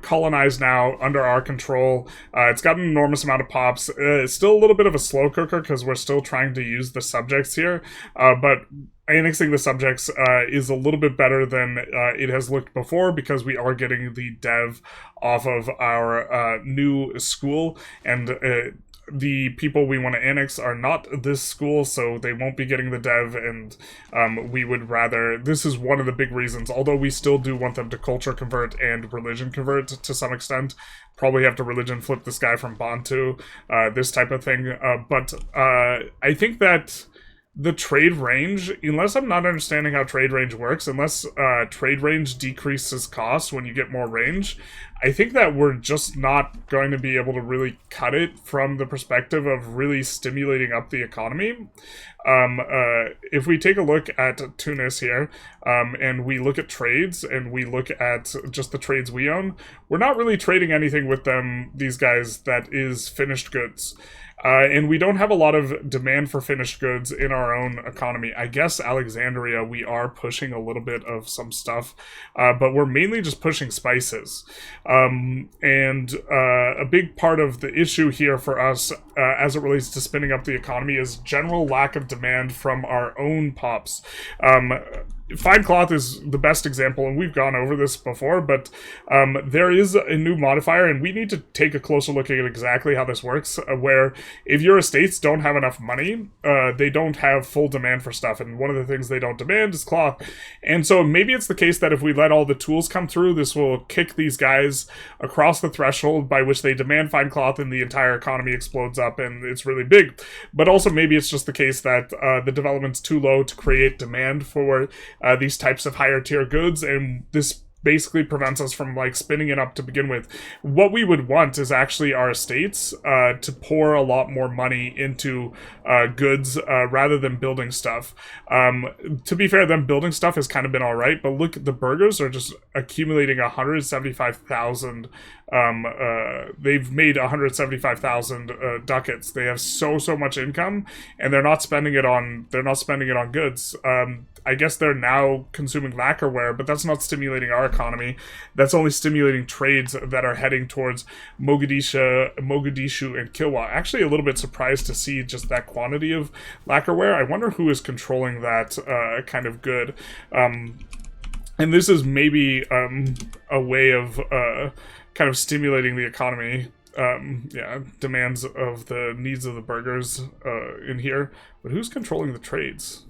A: colonized now, under our control. It's got an enormous amount of pops. It's still a little bit of a slow cooker because we're still trying to use the subjects here, but annexing the subjects is a little bit better than it has looked before, because we are getting the dev off of our new school, and the people we want to annex are not this school, so they won't be getting the dev, and we would rather... This is one of the big reasons, although we still do want them to culture convert and religion convert to some extent. Probably have to religion flip this guy from Bantu, this type of thing. But I think that the trade range, unless I'm not understanding how trade range works, unless trade range decreases cost when you get more range, I think that we're just not going to be able to really cut it from the perspective of really stimulating up the economy. If we take a look at Tunis here, and we look at trades, and we look at just the trades we own, we're not really trading anything with them, these guys, that is finished goods. And we don't have a lot of demand for finished goods in our own economy. I guess Alexandria, we are pushing a little bit of some stuff, but we're mainly just pushing spices. And a big part of the issue here for us, as it relates to spinning up the economy, is general lack of demand from our own pops. Fine cloth is the best example, and we've gone over this before, but there is a new modifier, and we need to take a closer look at exactly how this works, where if your estates don't have enough money, they don't have full demand for stuff, and one of the things they don't demand is cloth. And so maybe it's the case that if we let all the tools come through, this will kick these guys across the threshold by which they demand fine cloth, and the entire economy explodes up, and it's really big. But also maybe it's just the case that the development's too low to create demand for these types of higher tier goods, and this basically prevents us from like spinning it up to begin with. What we would want is actually our estates to pour a lot more money into goods rather than building stuff. To be fair, them building stuff has kind of been alright, but look, the burgers are just accumulating 175,000. They've made 175,000 ducats. They have so much income, and they're not spending it on goods. I guess they're now consuming lacquerware, but that's not stimulating our economy. That's only stimulating trades that are heading towards Mogadishu and Kilwa. Actually, a little bit surprised to see just that quantity of lacquerware. I wonder who is controlling that kind of good. And this is maybe a way of kind of stimulating the economy. Demands of the needs of the burghers in here. But who's controlling the trades?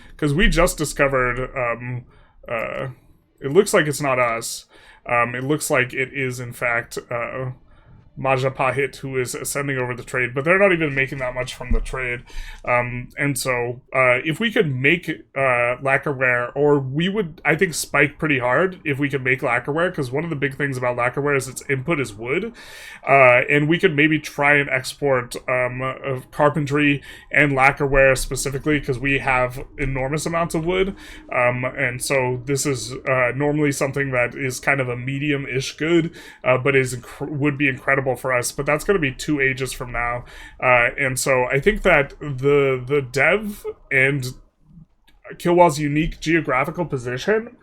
A: Because we just discovered, it looks like it's not us. It looks like it is, in fact, Majapahit who is sending over the trade, but they're not even making that much from the trade. And so if we could make lacquerware, or we would, I think, spike pretty hard if we could make lacquerware, because one of the big things about lacquerware is its input is wood. And we could maybe try and export of carpentry and lacquerware specifically, because we have enormous amounts of wood. And so this is normally something that is kind of a medium-ish good, but would be incredible for us, but that's going to be 2 ages from now, and so I think that the dev and Kilwa's unique geographical position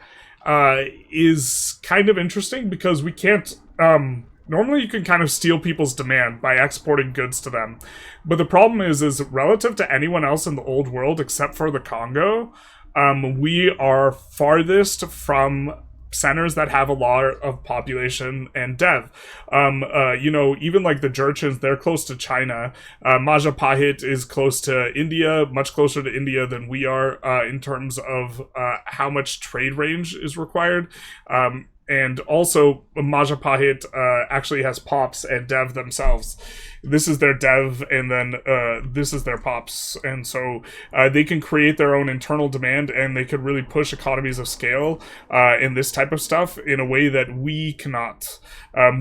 A: is kind of interesting, because we can't normally you can kind of steal people's demand by exporting goods to them, but the problem is relative to anyone else in the old world except for the Congo, we are farthest from centers that have a lot of population and dev. Even like the Jurchens, they're close to China. Majapahit is close to India, much closer to India than we are in terms of how much trade range is required. And also, Majapahit actually has pops and dev themselves. This is their dev, and then this is their pops. And so they can create their own internal demand, and they could really push economies of scale in this type of stuff in a way that we cannot.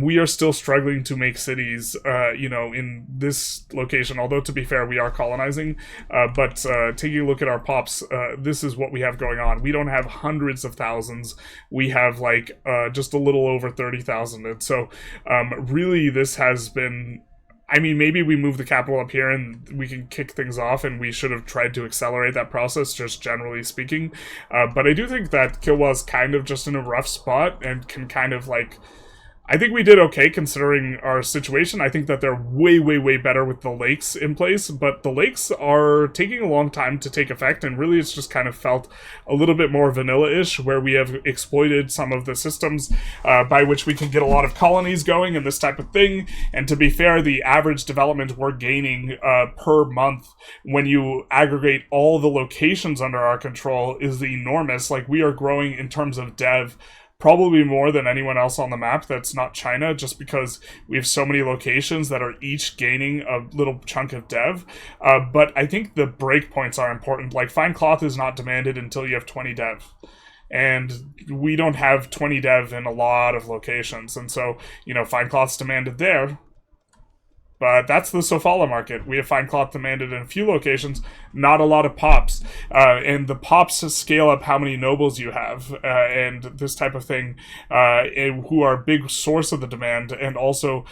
A: We are still struggling to make cities, in this location. Although, to be fair, we are colonizing. But taking a look at our pops, this is what we have going on. We don't have hundreds of thousands. We have, just a little over 30,000. And so, really, this has been... I mean, maybe we move the capital up here and we can kick things off, and we should have tried to accelerate that process, just generally speaking. But I do think that Kilwa's kind of just in a rough spot and can kind of I think we did okay considering our situation. I think that they're way, way, way better with the lakes in place, but the lakes are taking a long time to take effect, and really it's just kind of felt a little bit more vanilla-ish, where we have exploited some of the systems by which we can get a lot of colonies going and this type of thing. And to be fair, the average development we're gaining per month when you aggregate all the locations under our control is enormous. We are growing in terms of dev probably more than anyone else on the map that's not China, just because we have so many locations that are each gaining a little chunk of dev. But I think the breakpoints are important. Fine cloth is not demanded until you have 20 dev. And we don't have 20 dev in a lot of locations. And so, fine cloth's demanded there. But that's the Sofala market. We have fine cloth demanded in a few locations, not a lot of pops. And the pops scale up how many nobles you have, and this type of thing, who are a big source of the demand. And also,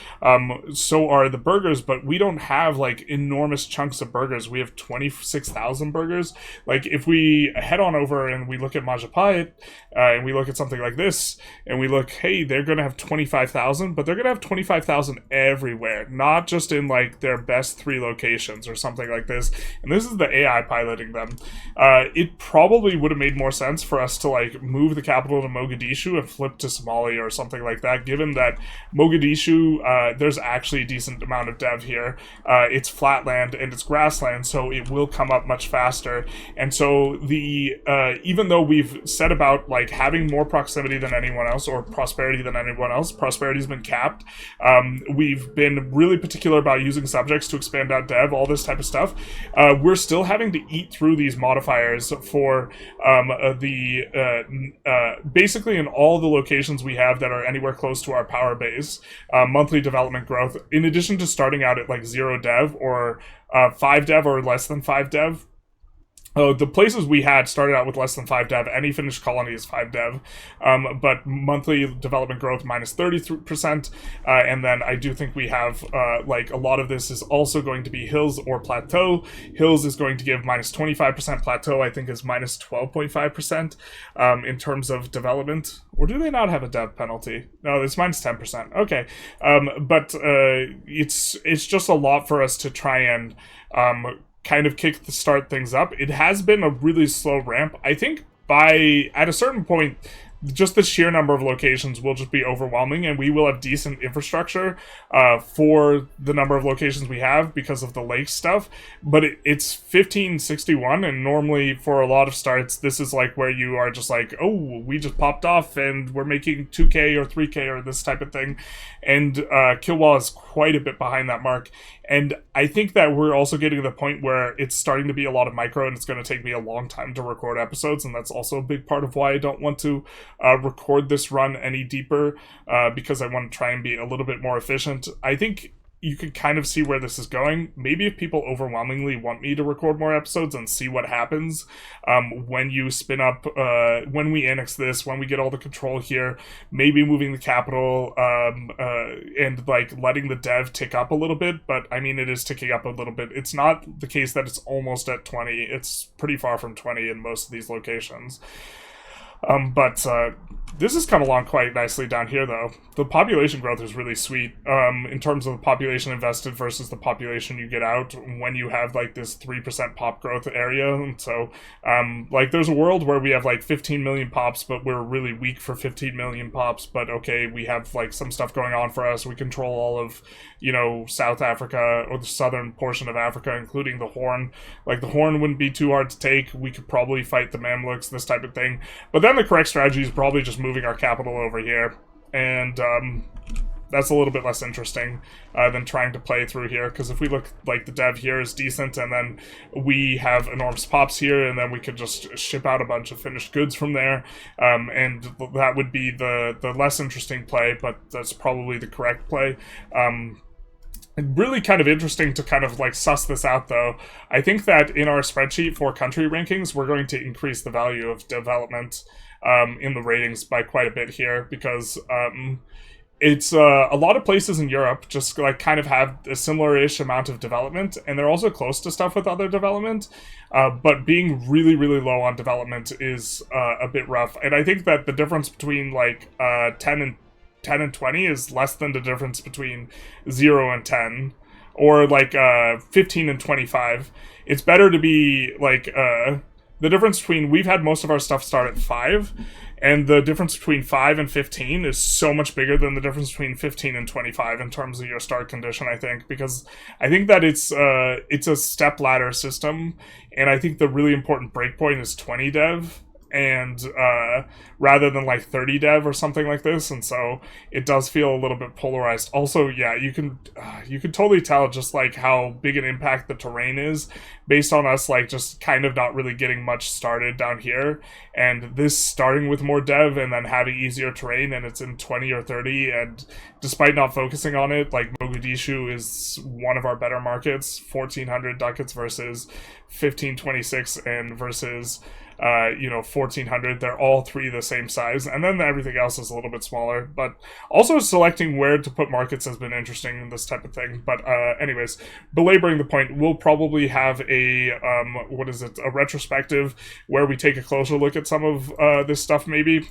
A: so are the burghers, but we don't have enormous chunks of burghers. We have 26,000 burghers. If we head on over and we look at Majapahit, and we look at something like this, and we look, hey, they're going to have 25,000, but they're going to have 25,000 everywhere, not just in their best 3 locations or something like this. And this is the AI piloting them. It probably would have made more sense for us to move the capital to Mogadishu and flip to Somalia or something like that, given that Mogadishu, there's actually a decent amount of dev here. It's flatland and it's grassland, so it will come up much faster. And so even though we've said about having more proximity than anyone else, or prosperity than anyone else, prosperity's been capped. We've been really particular about using subjects to expand out dev, all this type of stuff. We're still having to eat through these modifiers for basically in all the locations we have that are anywhere close to our power base, monthly development growth, in addition to starting out at 0 dev or 5 dev or less than 5 dev. Oh, the places we had started out with less than 5 dev. Any finished colony is 5 dev. But monthly development growth minus 33%. And then I do think we have, like, a lot of this is also going to be hills or plateau. Hills is going to give minus 25%. Plateau, I think, is minus 12.5% in terms of development. Or do they not have a dev penalty? No, it's minus 10%. Okay. But it's just a lot for us to try and kind of start things up. It has been a really slow ramp. I think at a certain point, just the sheer number of locations will just be overwhelming, and we will have decent infrastructure for the number of locations we have because of the lake stuff. But it's 1561, and normally for a lot of starts, this is like where you are just like, oh, we just popped off and we're making 2k or 3k or this type of thing. And Kilwa is quite a bit behind that mark. And I think that we're also getting to the point where it's starting to be a lot of micro, and it's going to take me a long time to record episodes, and that's also a big part of why I don't want to record this run any deeper, because I want to try and be a little bit more efficient. I think you can kind of see where this is going. Maybe if people overwhelmingly want me to record more episodes and see what happens when you spin up, when we annex this, when we get all the control here, maybe moving the capital and like letting the dev tick up a little bit. But I mean, it is ticking up a little bit. It's not the case that it's almost at 20. It's pretty far from 20 in most of these locations. But this has come along quite nicely down here, though. The population growth is really sweet in terms of the population invested versus the population you get out when you have, like, this 3% pop growth area. And so, like, there's a world where we have, like, 15 million pops, but we're really weak for 15 million pops. But, okay, we have, like, some stuff going on for us. We control all of, you know, South Africa or the southern portion of Africa, including the Horn. Like, the Horn wouldn't be too hard to take. We could probably fight the Mamluks, this type of thing. But then the correct strategy is probably just moving our capital over here, and that's a little bit less interesting than trying to play through here, because if we look, like, the dev here is decent, and then we have enormous pops here, and then we could just ship out a bunch of finished goods from there, and that would be the less interesting play, but that's probably the correct play. Really kind of interesting to kind of like suss this out, though. I think that in our spreadsheet for country rankings, we're going to increase the value of development in the ratings by quite a bit here, because it's a lot of places in Europe just like kind of have a similar-ish amount of development, and they're also close to stuff with other development, but being really, really low on development is a bit rough. And I think that the difference between like 10 and 20 is less than the difference between 0 and 10, or like 15 and 25. It's better to be like the difference between, we've had most of our stuff start at 5, and the difference between 5 and 15 is so much bigger than the difference between 15 and 25 in terms of your start condition, I think, because I think that it's a step ladder system, and I think the really important breakpoint is 20 dev, and rather than like 30 dev or something like this, and so it does feel a little bit polarized. Also, yeah, you can totally tell just like how big an impact the terrain is based on us like just kind of not really getting much started down here, and this starting with more dev and then having easier terrain, and it's in 20 or 30, and despite not focusing on it, like Mogadishu is one of our better markets, 1400 ducats versus 1526 and versus 1400. They're all three the same size, and then everything else is a little bit smaller. But also selecting where to put markets has been interesting in this type of thing. But anyways, belaboring the point, we'll probably have a a retrospective where we take a closer look at some of this stuff maybe.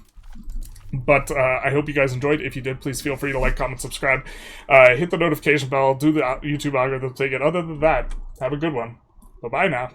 A: But I hope you guys enjoyed. If you did, please feel free to like, comment, subscribe, hit the notification bell, do the YouTube algorithm thing, and other than that, have a good one. Bye-bye now.